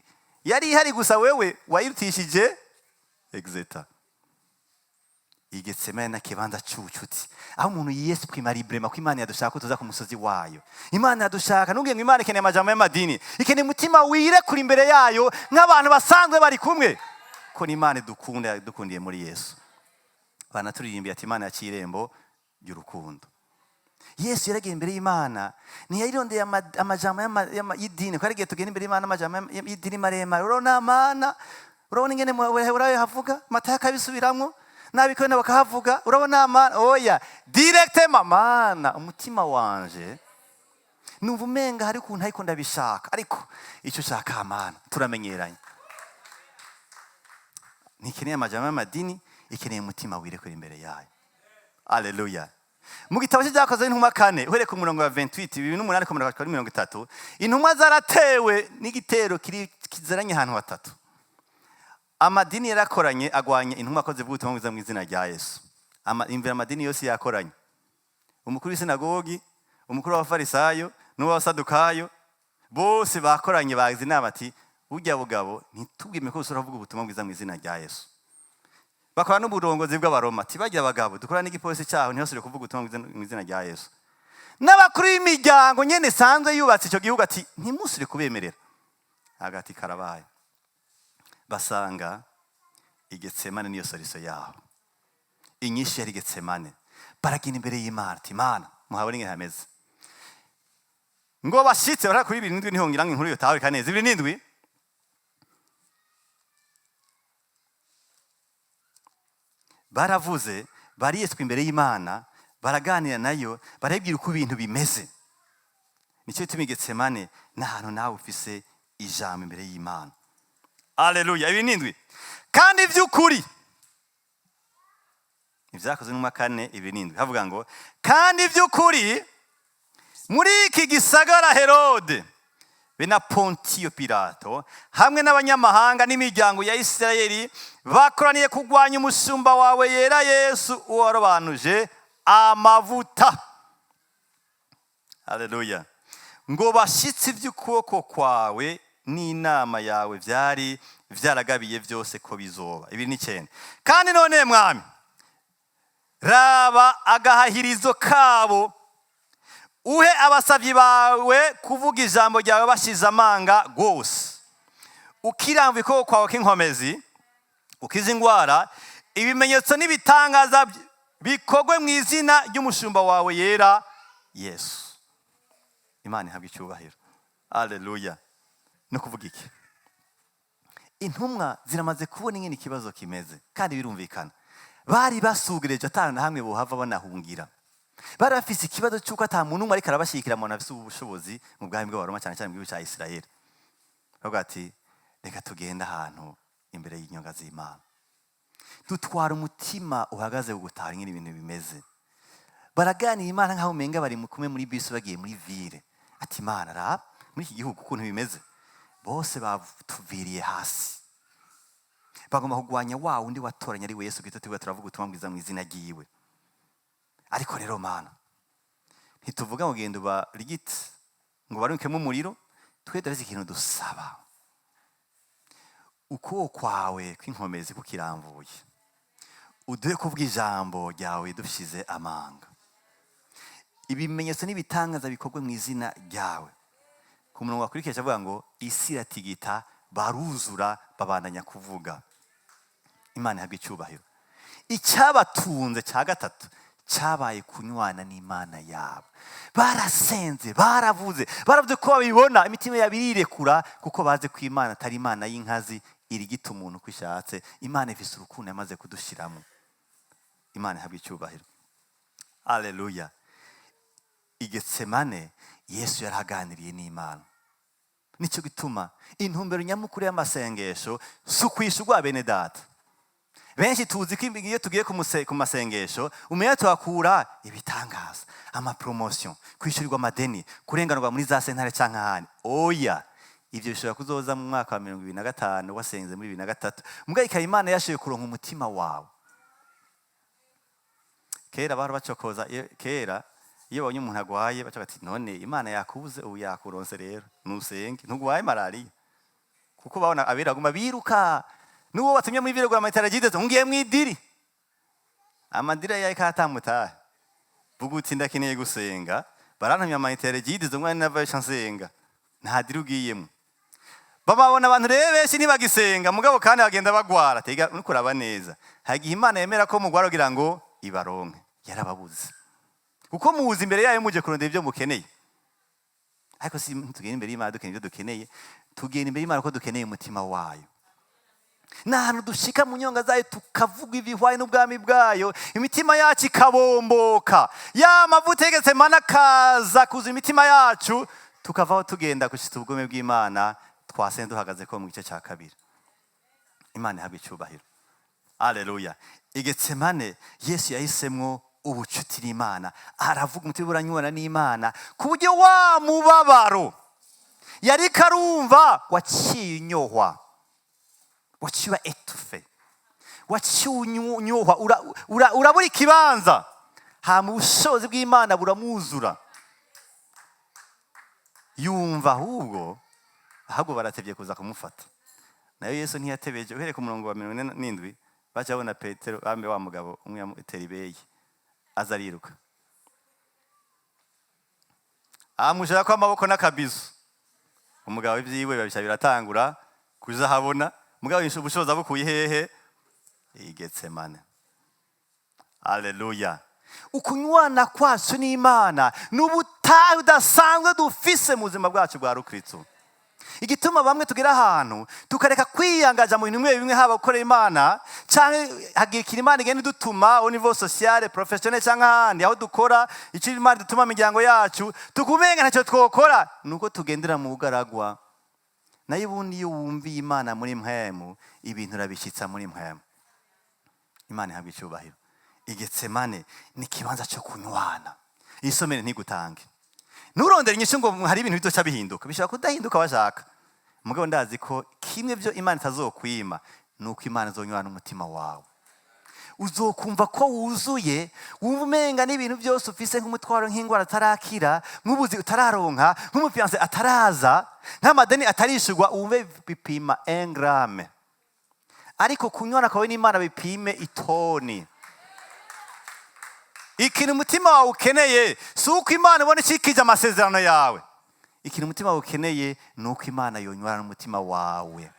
Yari ihari gusa wewe wayirutishije exeta. I Getsemane n'ikibanza cy'ubucuti, aho umuntu yiyesprima librement ko Imana yadushaka ko tuza ku musozi wayo. Imana yadushaka, nubwo ngo Imana ikeneye amajambo y'amadini, ikeneye umutima wire kuri imbere yayo nk'abantu basanzwe bari kumwe, ko ni Imana dukunda, dukundiye muri Yesu. Bana turirimbiye ati Imana yakirembo y'urukundo. Yesu yaragiye imbere y'Imana, ntiyayirondeye amajambo y'idini, ko yaragiye tugenda imbere y'Imana amajambo y'idini maremare. Urabona Mana, urabona ingene mu Heburayo havuga, Matayo akabisubiramwo, nabikone bakahavuga. Urabona Mana, oya directement Mana, umutima wanje numva umenga hari ukuntu ariko ndabishaka, ariko icyo ushaka Mana turamenyeranye. Ntikeneye amajambo y'amadini, ikeneye umutima wirekura imbere yayo. Haleluya. Mu gitabo cy'Ibyakozwe n'intumwa 4 uhereye ku murongo wa 28 28 komera kuri 30, intumwa zaratewe n'igitero kizaranye ahantu hatatu. Amadini yarakoranye agwanya intumwa ko zivuga ubutumwa bwiza mu izina rya Yesu. Amadini yose yakoranye. Umukuru w'isinagogi, umukuru w'abafarisayo n'uw'abasadukayo bose bakoranye bagize inama ati burya bugabo ntitubwime ko usura vuga ubutumwa bwiza mu izina rya Yesu. Bakora n'uburongozi bw'abaroma ati bagira abagabo dukora n'igipolisi cyaho ntihosire kuvuga ubutumwa bwiza mu izina rya Yesu. N'abakuru b'imiryango nyene sanzwe yubatse icyo gihugu ati ntimusire kubemerera. Hagati karabaye. Basanga Getsemane niyo solution yaho. Inyinshi yari Getsemane. Baragina imbere y'Imana ati Imana muhabone ingene hameze. Ngo bashitse bara kuri 7 niho ngira inkuru yo tawe kaneze 7 baravuze bariyeswe imbere y'Imana baraganira nayo barabwira uko ibintu bimeze. Nicyo bituma Getsemane n'ahantu nawe ufise ijambo imbere y'Imana. Haleluya. 7 kandi by'ukuri Ivyakozwe n'intumwa 4:7 havuga ngo kandi by'ukuri muri iki gisagara Herode be na Pontiyo Pilato hamwe n'abanyamahanga n'imiryango ya Isirayeli bakoraniye kugwanya umushumba wawe yera Yesu uwarobanuje amavuta. Haleluya. Ngo bashitse iby'ukuboko kwawe n'inama yawe byari vyaragabiye byose ko bizoba. 9 kandi none mwami raba agahahirizo kabo uhe abasavyi bawe kuvuga ijambo ryawe bashize amanga gose. Ukiramva ikoko kwawe k'inkomezi ukiza ingwara ibimenyetso n'ibitangaza bikogwe mu izina ry'umushumba wawe yera Yesu. Imana ihabwe icyubahiro. Haleluya. No kuvuga iki? Intumwa ziramaze kubona ingene ikibazo kimeze kandi birumvikana. Bari basugireje atana na hamwe bohava banahungira. Bari bafise ikibazo cy'uko ata muntu umwe ariko arabashikira mu nafise ubushobozi mu bwami bw'abaroma cyane cyane mu gihugu cya Isirayeli. Bavuga ati reka tugenda ahantu imbere y'inyonga z'Imana. Dutwara umutima uhagaze gutara ingene ibintu bimeze. Baraganira Imana nkaho umenga bari kumwe muri bisi bagiye muri ville. Ati Imana raba muri iki gihugu ukuntu bimeze. Bose batuviriye hasi. Bagomba kugwanya wa undi watoranya ari we Yesu Kristo tugwa turavuga ubutumwa bwiza mu izina ryiwe. Ariko rero Mana ntituvuga ngo genda barigite ngo barunke mu muriro twe darazi ikintu dusaba. Uko kwawe kw'inkomezi kukiramvuye. Uduhe kuvuga ijambo ryawe dushize amanga. Ibimenyetso n'ibitangaza bikogwe mu izina ryawe. Ku murongo wakurikije avuga ngo isi iratigita baruzura babandanya kuvuga. Imana ihabwe icyubahiro. Icyabatunze cya gatatu cyabaye kunywana n'Imana yabo. Barasenze, baravuze ko babibona imitima yabirirekura kuko baze ko Imana atari Imana y'inkazi irigita umuntu kwishatse. Imana ifise urukundo yamaze kudushiramo. Imana ihabwe icyubahiro. Haleluya. Getsemane Yesu yaraganiriye n'Imana. Nicyo gituma intumbero nyamukuru y'amasengesho sukwishurwa bene data. Benshi tuzi ko iyo tugiye ku masengesho umenya tuhakura ibitangaza, amapromotion, kwishyurirwa amadeni, kurenganurwa muri za sentare canke ahandi. Oya, ivyo bishobora kuzoza mu mwaka wa 2025 wasenze muri 2023. Mugayika Imana yashoye kuronka umutima wawe. Kera bari bacokoza kera iyo babonye umuntu agwaye baca bati none Imana yakubuze ubu yakuronse rero nusenge ntugwaye malaria. Kuko babona abera guma biruka. Nuwo watumye mu ivire gwa Matayo gideze ngiye mu idiri. Amadira yaye katamutahe. Buguti ndakeneye gusenga. Barantamye Matayo gideze umwana nava chansenga. Nta diri ugiyemo. Bababona abantu rero benshi ntibagisenga mugabo kandi bagenda bagwara. Tega nukuraba neza. Hagiye Imana yemera ko mugwara kugira ngo ibaronke. Yarababuze. Kuko muzi imbere yayo muje kurondera ibyo mukeneye. Ariko si tugenda imbere y'Imana dukeneye ibyo dukeneye. Tugenda imbere y'Imana ko dukeneye umutima wayo. Nahantu dushika mu nyonga zayo tukavuga ibihwaye n'ubwami bwayo imitima yacu ikabomboka. Ya mavuta y'Getsemane akaza kuza imitima yacu tukavaho tugenda gushitsa ubugome bw'Imana twasenze duhagaze ko mu gice cya kabiri. Imana ihabwe icyubahiro. Haleluya. i Getsemane Yesu yahisemwo ubucuti n'Imana, aravuga umutima uranywana n'Imana ku buryo wa mubabaro yari karumva waciye unyohwa, waciye etufe, waciye unyohwa, urabura ikibanza, hama ubushobozi bw'Imana buramwuzura, yumva ahubwo baratevye kuza kumufata. Nayo Yesu ntiyatebeje, uhereye ku murongo wa 47 baca babona Petero bambe wa mugabo umwe yamutera ibeye aza ariruka, amushirako amaboko n'akabizo. Umugabo ivyiwe babisha biratangura kuja habona, mugabo ubushobozi abukuye hehe? I Getsemane. Haleluya. Ukunywana kwacu n'Imana n'ubutahe budasanzwe dufise mu buzima bwacu bwa Rukristo. Igituma bamwe tugira ahantu tukareka kwiyangaza mu bintu bimwe, haba gukorera Imana canke hagikira Imana igenda idutuma au niveau social professionnel canke ahandi aho dukora icyo Imana dutuma imiryango yacu, tukumenga ntacyo twokora, nuko tugendera mu bugaragwa. Nayo ubundi iyo wumviye Imana muri mpemu, ibintu urabishitsa muri mpemu. Imana ihabwa icyubahiro. I Getsemane ni ikibanza cyo kunywana. Isomere ntigutange, nurondera inyishu ngo hari ibintu bizoca bihinduka, bishobora kudahinduka washaka. Mugabo ndazi ko kimwe byo Imana itazokwima nuko Imana izonywana umutima wawe. Uzokumva ko wuzuye, wumva umenga n'ibintu byose ufise nk'umutwaro, nk'ingwara atarakira, nk'ubuzi utararonka, nk'umufiance ataraza, nk'amadeni atarishurwa, wumve bipima 1 gramme. Ariko kunywana kwawe n'Imana bipime itoni. Ikintu umutima wawe ukeneye si uko Imana ibone ikikije amasezerano yawe. Ikintu umutima wawe ukeneye ni uko Imana yonywana n'umutima wawe.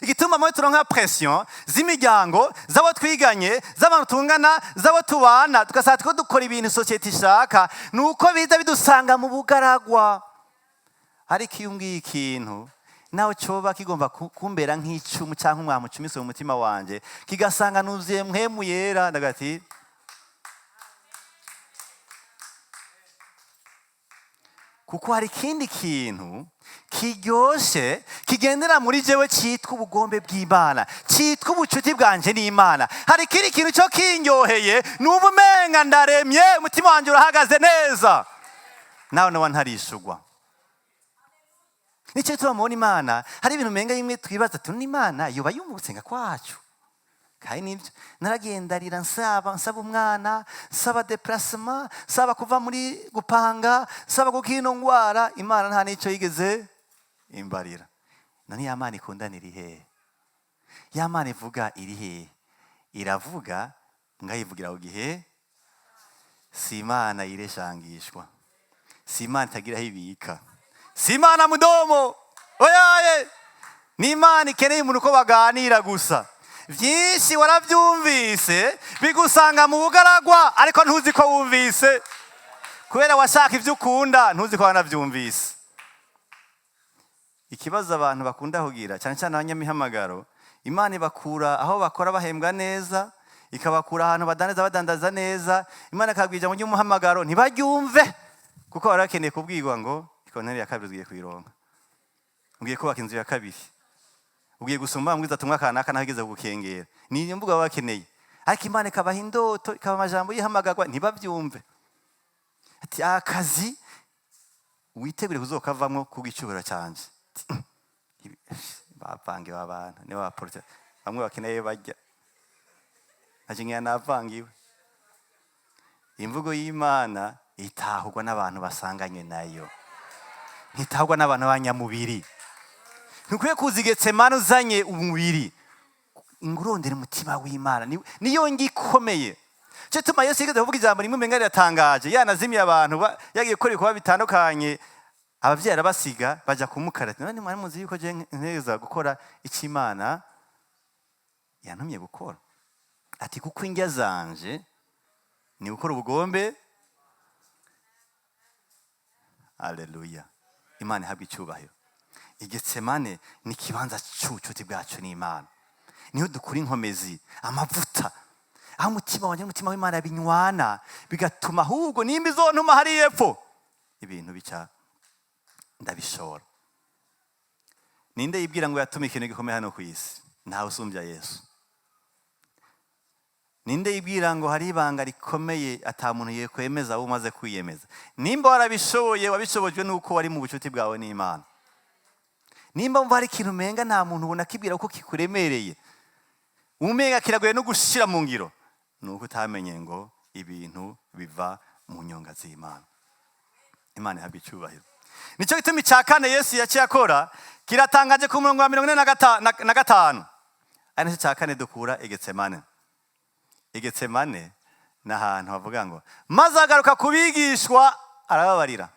Igituma mwe turonka pression z'imiryango, z'abo twiganye, z'abantu tungana, z'abo tubana, tugasaba ko dukora ibintu society ishaka, nuko biza bidusanga mu bugaragwa. Ariko iyo umbwiye ikintu nawe coba kigomba kumbera nk'icumu canke umwami ucumise mu mutima wanje, kigasanga nuzuye mpwemu yera, ndagati kuko hari ikindi kintu kiryoshe kigendera muri jewe cyitwa ubugombe bw'Imana, cyitwa ubucuti bwanje n'Imana. Hari ikindi kintu cyo kinyoheye, nubu menga ndaremye, umutima wanje urahagaze neza, nawe ntarishugwa. Nicyo tubamubona Imana, hari ibintu menga yimwe twibaza tuni Imana yoba yumugusenga kwacu. Kandi nibyo naragendarira nsaba umwana, nsaba déplacement, nsaba kuva muri gupanga, nsaba gukino ngwara, Imana nta nico yigeze imbarira. None ya Mana ikundana iri he? Ya Mana ivuga iri he? Iravuga ngayivugira ku gihe, si Imana ireshangishwa, si Imana itagira ibika, si Imana mudomo, oyaye, ni Imana ikeneye umuntu ko baganira gusa. Vyinshi waravyumvise bigusanga mu bugaragwa, ariko ntuzi ko wumvise, kubera washaka ivyo ukunda ntuzi ko wanavyumvise. Ikibazo abantu bakunda kugira cyane cyane abanyamihamagaro, Imana ibakura aho bakora bahembwa neza, ikabakura ahantu badandaza neza, Imana ikabwija mu ry'umuhamagaro ntibaryumve, kuko barakeneye kubwirwa ngo ikonteri ya kabiri ugiye kuyironka, ugiye kubaka inzu ya kabiri, ugiye gusumba mbwiza tumwa kanaka nahigeze gukengera, ni mvuga bakeneye. Ariko Imana ikabaha indoto, ikaba amajambo yihamagarwa ntibavyumve. Ati akazi witegure kuzokavamwo kubw'icubero canje. Bapangiwe abantu ni baporte, bamwe bakeneye bajya, aje navangiwe. Imvugo y'Imana itahurwa n'abantu basanganywe nayo, ntitahurwa n'abantu banyamubiri. Ntukwiye kuza i Getsemane uzanye umubiri, ingurondera umutima w'Imana niyo ngikomeye. Cyo tuma Yesu yigeze kuvuga ijambo rimwe menga ryatangaje, yanazimiye abantu yagiye gukora ibikorwa bitandukanye, abavyeyi arabasiga baja kumukarata. None mwari muzi yuko je neza gukora icyo Imana yantumye gukora. Ati kuko indya zanje ni gukora ubugombe. Haleluya, Imana ihabwa icyubahiro. I Getsemane ni kibanza cy'ubucuti bwacu n'Imana, niho dukura inkomezi, amavuta, aho umutima wanje n'umutima w'Imana binywana, bigatuma ahubwo nimba izontuma hari epfo ibintu bica ndabishora. Ninde yibwira ngo yatuma ikintu gikomeye hano ku isi? Ntawe usumbya Yesu. ninde yibwira ngo hari ibanga rikomeye ata muntu yekwemeza wowe umaze kwiyemeza? Nimba warabishoboye, wabishobojwe nuko wari mu bucuti bwawe n'Imana. Nimba wumva hari ikintu umenga nta muntu ubona kibwira ko kikuremereye, umenga kiragoye no gushira mu ngiro, nuko utamenye ngo ibintu biva mu nyonga z'Imana. Imana ihabwe icyubahiro. Nicyo gituma icya kane Yesu yaciye akora kiratangaje ku murongo wa 45. Ari nicyo cya kane dukura i Getsemane. I Getsemane ni ahantu havuga ngo maze agaruka kubigishwa arababarira.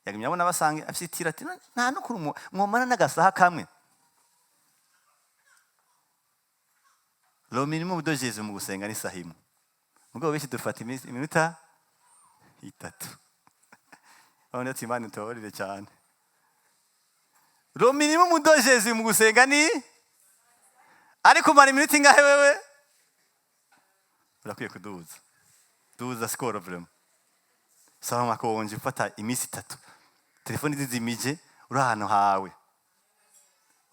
Yagumye abona basange afite ati nta n'ukuri mwomana n'agasaha kamwe. Lo minimum de Jésus mu gusenga ni sahimu. Mugabo benshi dufata iminota 3. Abona ati Imana itoborere cyane. Lo minimum de Jésus mu gusenga ni ariko mara iminota ingahe wewe? Urakwiye kuduza. Duza skoro vraiment. Sawa makonje ufata iminsi 3. Telefoni zizimije uri ahantu hawe.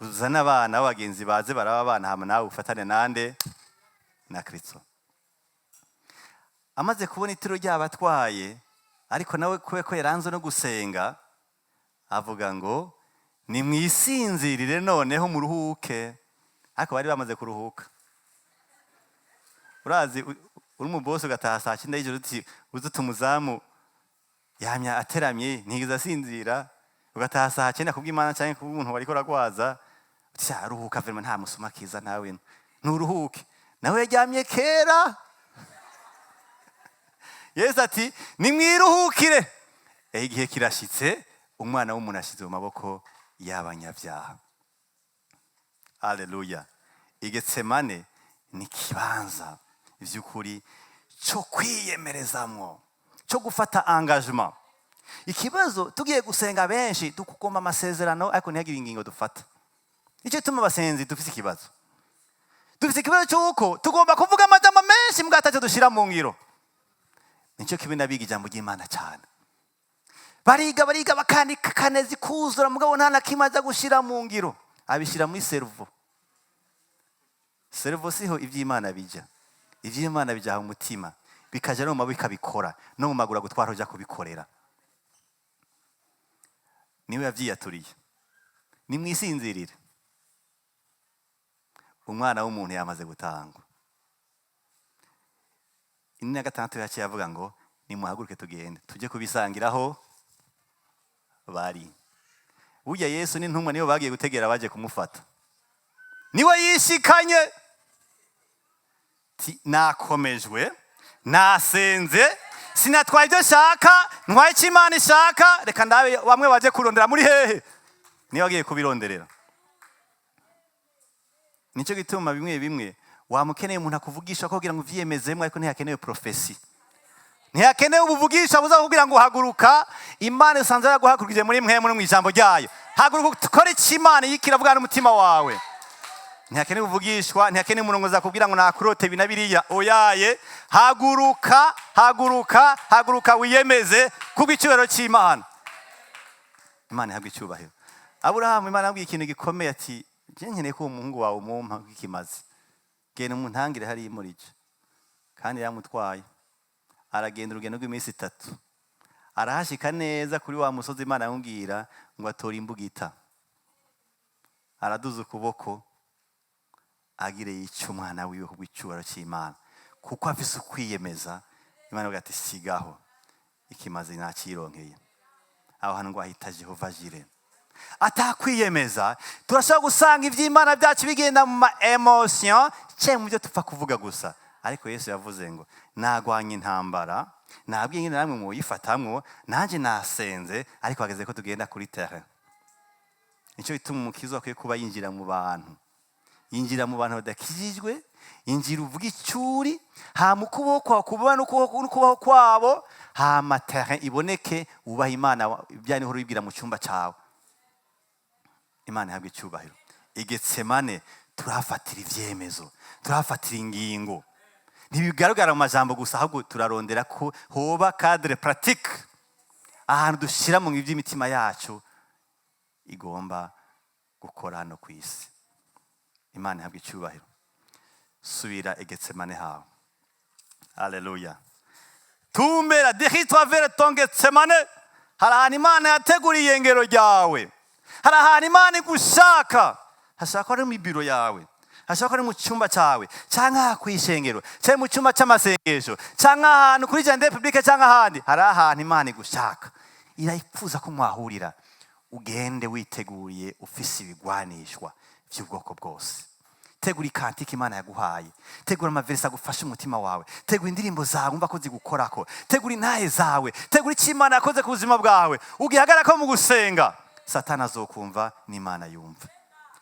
Uzana abana abagenzi baze baraba abana hama nawe ufatane nande na Kristo. Amaze kubona itiro ry'abatwaye ariko nawe ko yaranze no gusenga avuga ngo ni mwisinzirire noneho muruhuke. Ariko bari bamaze kuruhuka. Urazi uri mu boss ugataha saa 9 y'ijoro uti uzuta umuzamu yamya ateramye ntigiza asinzira, ugataha saa 9 kubw'Imana cyangwa kubw'umuntu wariko ragwaza uti aruhuka vraiment nta musuma kiza nawe nuruhuke. Nawe yaryamye kera. Yesu ati nimwiruhukire. Igihe kirashitse umwana w'umuntu ashize mu maboko y'abanyabyaha. Haleluya. I Getsemane ni kibanza ivy'ukuri cyo kwiyemerezamwo, cyo gufata engagement. Ikibazo tugiye gusenga benshi dukugomba amasezerano ariko ntihagire ingingo dufata. Icyo tuma abasenzi dufite ikibazo. Dufite ikibazo cy'uko tugomba kuvuga amajambo menshi mugataje dushira mu ngiro. Nicyo kibina biga ijambo ry'Imana cyane. Bariga bakandika kanezi kuzura mugabo nta nakimaza gushira mu ngiro. Abishira muri servo. Servo siho ivy'Imana bija. Ivy'Imana bija mu mutima. Bikaja no mu mabika bikora. No mu maguru gutwara hoja kubikorera. Niwe yavyiyaturiye. Nimwisinzirire. Umwana w'umuntu yamaze gutangwa. Inina gatandatu yaciye avuga ngo nimuhaguruke tugende. Tujye kubisangiraho bari. Burya Yesu n'intumwa niyo bagiye gutegera baje kumufata. Niwe yishikanye. Nakomejwe, nasenze, sinatwaye ibyo shaka, ntwaye icyo Imana ishaka, reka ndabe bamwe baje kurondera muri hehe. Niyo bagiye kubironderera. Nicyo gituma bimwe wamukeneye umuntu akuvugisha ko kugira ngo uvyemezemo ariko ntihakenewe profesi. Ntihakenewe ubuvugisha buza kugira ngo haguruka. Imana isanzwe yaguhagurukije muri mwe mu ijambo ryayo. Haguruka ukore icyo Imana yikiravuga n'umutima wawe. Ntihakenewe uvugishwa, ntihakenewe umurongo za kubwira ngo nakurote binabiriya. Oyaye, haguruka wiyemeze kubw'icyubahiro cy'Imana. Imana ihabwe icyubahiro. Aburahamu Imana yabwiye ikintu gikomeye ati je nkeneye ko umuhungu wawe umumpa ikimazi. Genda umuntangire hari muri cyo. Kandi yamutwaye. Aragenda urugendo rw'iminsi 3. Arahashika neza kuri wa musozi Imana yamubwira ngo atore imbugita. Araduza ukuboko agire yica umwana wiwe kubw'icyubahiro cy'Imana. Kuko afise ukwiyemeza Imana ivuga ati sigaho ikimazi nakironkeye. Aho hantu ngo ahita Jehova Jire. Atakwiyemeza turashobora gusanga ivy'Imana byacu bigenda mu emotion cye mu byo tupfa kuvuga gusa. Ariko Yesu yavuze ngo nagwanye intambara, nabwiye ngene namwe mu yifatamwo, nanje nasenze ariko bageze ko tugenda kuri terrain. Nicyo bituma umukizo akwiye kuba yinjira mu bantu. Yinjira mu bantu badakijijwe, yinjira uvuga icyuri, hama ukuboko wakubona n'ukuboko kwabo, hama terrain iboneke ubaha Imana byane horo bibwira mu cyumba cyawe. Imana ihabwe icyubahiro. I Getsemane turafatira ivyemezo, turafatira ingingo. Ntibigaragara mu majambo gusa ahubwo turarondera ko hoba cadre pratique. Ahantu dushira mu ivy'imitima yacu igomba gukora hano ku isi. Imana ihabwe icyubahiro. Subira i Getsemane hawe. Haleluya. Tumbera Getsemane Getsemane. Hari ahantu Imana yateguriye ingero ryawe. Hari ahantu Imana igushaka. Hashaka ari mu biro yawe. Hashaka ari mu cyumba cyawe. Cyangwa kw'ishengero. Cyangwa mu cyumba cy'amasengesho. Cyangwa ahantu kuri Ijambo publique cyangwa ahandi. Hari ahantu Imana igushaka. Irayifuza ko mwahurira. Ugende witeguriye ufise ibigwanishwa by'ubwoko bwose. Tegura ikantike Imana yaguhaye. Tegura amaverse agufasha umutima wawe. Tegura indirimbo zawe umva ko zigukorako. Tegura intahe zawe. Tegura icyo Imana yakoze ku buzima bwawe. Ugihagarara ko mu gusenga. Satani azokumva n'Imana yumva.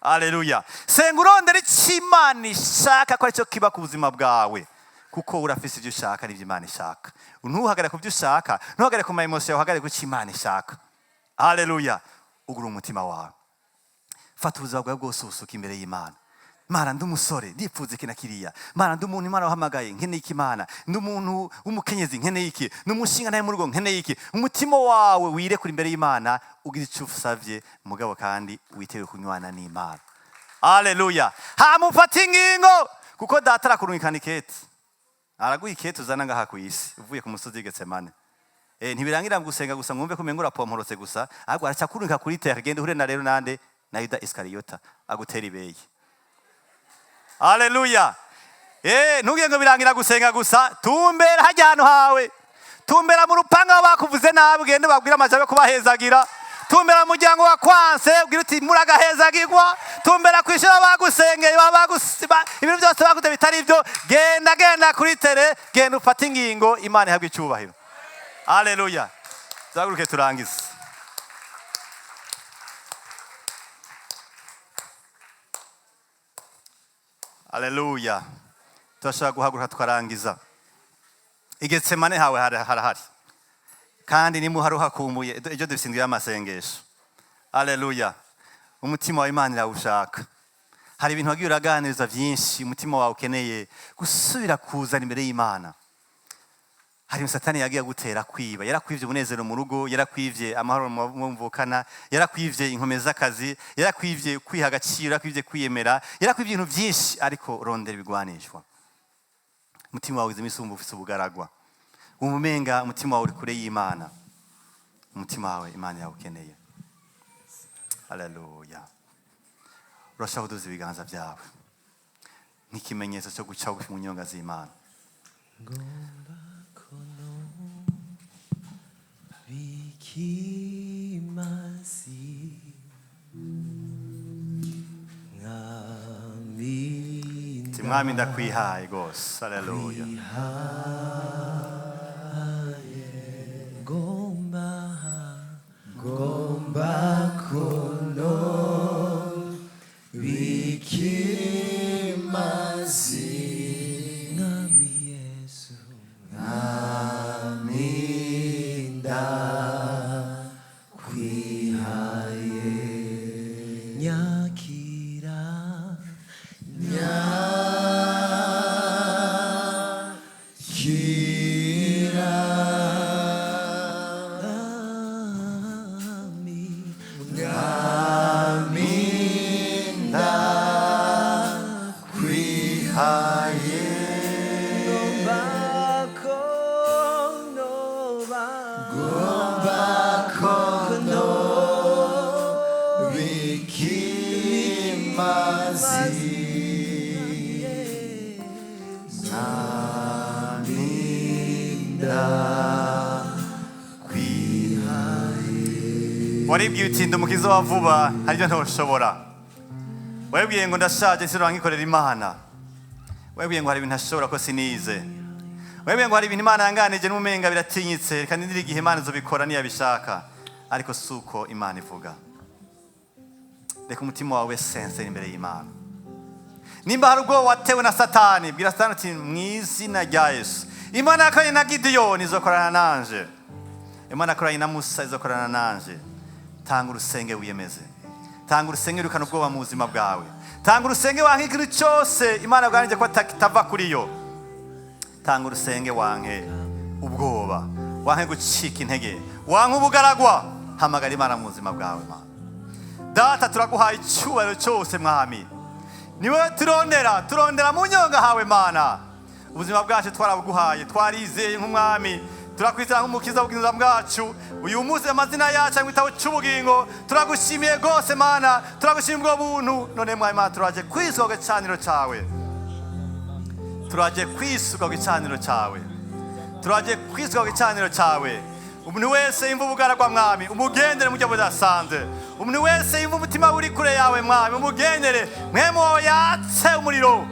Haleluya. Senga urondera icyo Imana ishaka ko aricyo kiba ku buzima bwawe. Kuko urafise ibyo ushaka n'ibyo Imana ishaka. Ntuhagarare ku byo ushaka. Ntuhagarare ku ma-emotion yawe. Uhagarare ku cyo Imana ishaka. Haleluya. Ugura umutima wawe. Fata ubuzima bwawe bwose usuka imbere y'Imana. Mana ndi umusore ndipfuza kina kiriya. Mana ndi umuntu Imana wahamagaye nkeneye iki Imana. Ndi umuntu w'umukenyezi nkeneye iki. N'umushinga naye mu rugo nkeneye iki. Umutima wawe wirekura imbere y'Imana ugira icyo usavye mugabo kandi witewe kunywana n'Imana. Haleluya. Hamufata ingingo kuko data arakurungikana ikete. Araguha ikete uzana ngaha ku isi uvuye ku musozi Getsemane. Ntibirangira gusenga gusa mwumve ko mengura pomporotse gusa ahubwo aracakurungika kuri terre gende hure na rero nande na Yuda Iskariyota agutera ibeye. Haleluya. Ntugiye ngo birangira gusenga gusa. Tumbera hajya hano hawe. Tumbera mu rupanga bakuvuze nabi ugende babwira amajabe kubahezagira. Tumbera mu muryango wa kwanse ubwira uti muragahezagirwa. Tumbera kwishira bagusengeye bagusiba ibintu byose baguze bitari byo. Genda kuri tere genda ufata ingingo Imana ihabwe icyubahiro. Haleluya. Zaguruke turangize. Haleluya. Turashaka guhaguruka twarangiza. Igetsemane hawe harahari. Kandi ni muharuha kumbuye ejo dufisindira amasengesho. Haleluya. Umutima wa Imana irawushaka. Hari ibintu wagiye uraganiriza byinshi umutima wawe ukeneye gusubira kuzana imbere y'Imana. Hari Satani yagiye gutera kwiba. Yarakwivye umunezero mu rugo, yarakwivye amahoro mu mvukana, yarakwivye inkomeza akazi, yarakwivye kwiha agaciro, yarakwivye kwiyemera, yarakwivye ibintu byinshi ariko rondera ibigwanishwa. Umutima wawe imisumbu ufise ubugaragwa. Umumenga umutima wawe uri kure y'Imana. Umutima wawe Imana yawukeneye. Haleluya. Urashaka kuduza ibiganza byawe nk'ikimenyetso cyo guca mu nyonga z'Imana. Mwami ndakwihaye gose. Haleluya. Gomba kono wikimasi ngami Yesu ngaminda kwihaye nyakira waribwiye utinda umukiza wa vuba haribyo ntoshobora. Waribwiye ngo ndashaje sirangikorera Imana. Waribwiye ngo hari ibintu ntashobora ko sinize. Waribwiye ngo hari ibintu Imana yanganije n'umenga biratinyitse kandi ndiri igihe Imana izobikora niyabishaka ariko suko Imana ivuga. Reka umutima wawe sense imbere y'Imana. Nimba hari ubwo watewe na Satani bwira Satani ati mw'izina rya Yesu Imana yakoranye na Gideon izokorana nanje. Imana yakoranye na Musa izokorana nanje. Tanga urusenge wiyemeze. Tanga urusenge urukana ubwoba mu buzima bwawe. Tanga urusenge wanke ikintu cyose Imana bwanije ko atava kuri yo. Tanga urusenge wanke ubwoba, wanke gucika intege, wanke ubugaragwa. Hamagara Imana mu buzima bwawe Mana. Data turaguhaye icyubahiro cyose Mwami. Niwe turondera mu nyonga hawe Mana. ubuzima bwacu twarabuguhaye, twarizeye nk'umwami, turakwizera nk'umukiza w'ubuzima bwacu. Uyu munsi amazina yacu mu gitabo cy'ubugingo, turagushimiye rwose Mana, turagushimiye ubwo buntu. None mwami Mana, turaje kwisuka ku gicaniro cyawe, turaje kwisuka ku gicaniro cyawe, turaje kwisuka ku gicaniro cyawe. Umuntu wese yumva ubugaragwa mwami, umugendere mu buryo budasanzwe. Umuntu wese yumva umutima uri kure yawe mwami, umugendere, mwemu wawe yatse umuriro.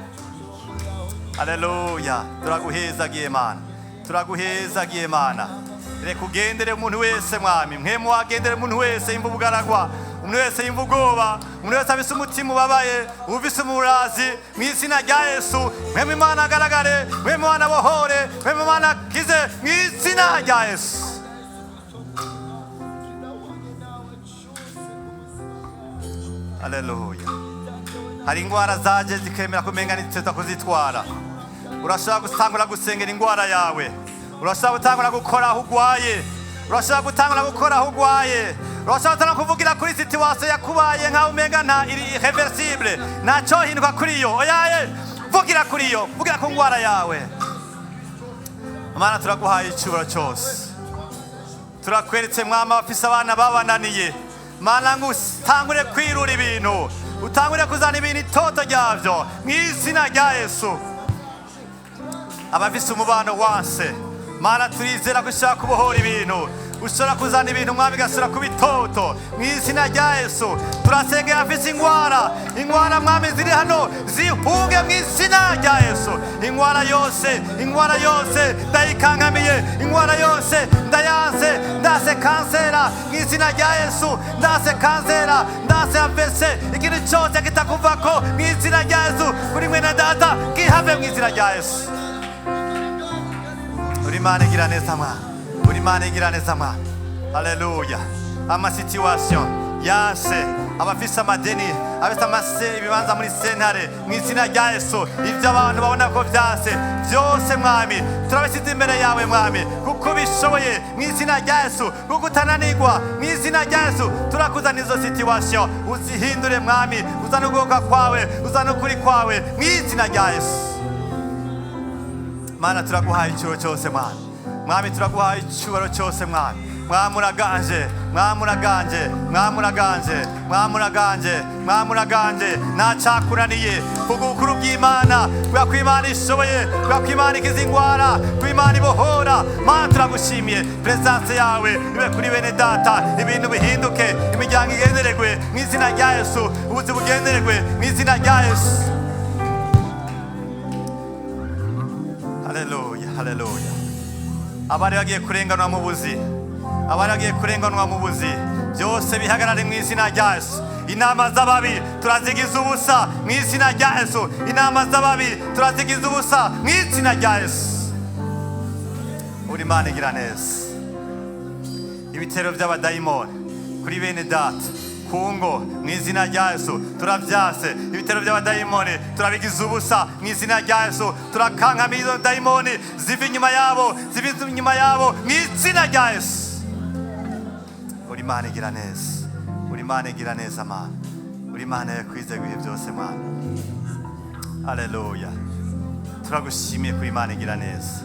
Haleluya, turaguhezagiye Mana, turaguhezagiye Mana. Reka ugendere umuntu wese mwami, mwemu wagendere umuntu wese yumva ubugaragwa, umuntu wese yumva ubwoba, umuntu wese afise umutima ubabaye, ufise umurazi, mu izina rya Yesu. Mwemu Imana agaragare, mwemu Imana bohore, mwemu Imana akize, mu izina rya Yesu. Haleluya. Hari ingwara zaje zikemera kumenga niteza kuzitwara. Urashaka gutangura gusengera ingwara yawe, urashaka gutangura gukora aho ugwaye, urashaka gutangura gukora aho ugwaye, urashaka gutangura kuvugira kuri situation yakubaye nkaho umenga nta irreversible, ntaco hinduka kuri yo. Oyaye, vugira kuri yo, vugira ku ngwara yawe. Mana, turaguhaye icyubahiro cyose, turakweretse mwama bafise abana babananiye Mana, ngo utangure kwirura ibintu, utangure kuzana ibintu itoto ryavyo mu izina rya Yesu. Abafise umubano wanse Mana, turizera ko ushaka kubohora ibintu, ushobora kuzana ibintu mwami gasura kubitoto mu izina rya Yesu. Turasengera afise ingwara mwami ziri hano zihuge mu izina rya Yesu. Ingwara yose ndayikankamiye, ingwara yose ndayanse, ndase kansera mu izina rya Yesu, ndase kansera, ndase avese, ikintu cyose kitakuvako mu izina rya Yesu. Kuri mwene data kihave mu izina rya Yesu. Uri Imana igira neza mwana, uri Imana igira neza mwana. Haleluya. Amasituation yase, abafise amadeni, abafise ibibanza muri sentare mu izina rya Yesu, ivyo abantu babona ko vyase byose mwami turabishyize imbere yawe mwami, kuko bishoboye mu izina rya Yesu, kuko utananirwa mu izina rya Yesu. Turakuzana izo situation, uzihindure mwami, uzana ubwoko kwawe, uzana ukuri kwawe mu izina rya Yesu. Mana, turaguhaye icyubahiro cyose mwami, mwami turaguhaye icyubahiro cyose mwami. Mwamuraganje, mwamuraganje, mwamuraganje, mwamuraganje, mwamuraganje, ntacakunaniye. Ubukuru bw'Imana, kubera ko Imana ishoboye, kubera ko Imana ikiza ingwara, ko Imana ibohora. Mana, turagushimiye, presence yawe ibe kuri bene data, ibintu bihinduke, imiryango igendererwe mu izina rya Yesu, ubuzi bugendererwe mu izina rya Yesu. Haleluya, haleluya. Abari bagiye kurenganwa mu buzi, abari bagiye kurenganwa mu buzi, byose bihagarare mu izina rya Yesu. Inama z'ababi turazigiza ubusa mu izina rya Yesu. Inama z'ababi turazigiza ubusa mu izina rya Yesu. Uri Imana igira neza. Ibitero by'abadayimoni kuri bene data, kungo mu izina rya Yesu turavyase. Ibitero by'abadayimoni turabigiza ubusa mu izina rya Yesu. Turakankamiye izo dayimoni ziva inyuma yabo, ziva inyuma yabo mu izina rya Yesu. Uri Imana igira neza, uri Imana igira neza Mana, uri Imana yakwize ibihe byose Mana. Haleluya. Turagushimiye kuri Imana igira neza,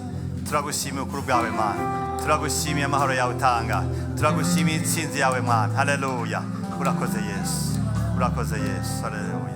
turagushimiye ukuri bwawe Mana, turagushimiye amahoro yawe utanga, turagushimiye intsinzi yawe Mana. Haleluya. Urakoze Yesu, urakoze Yesu. Haleluya.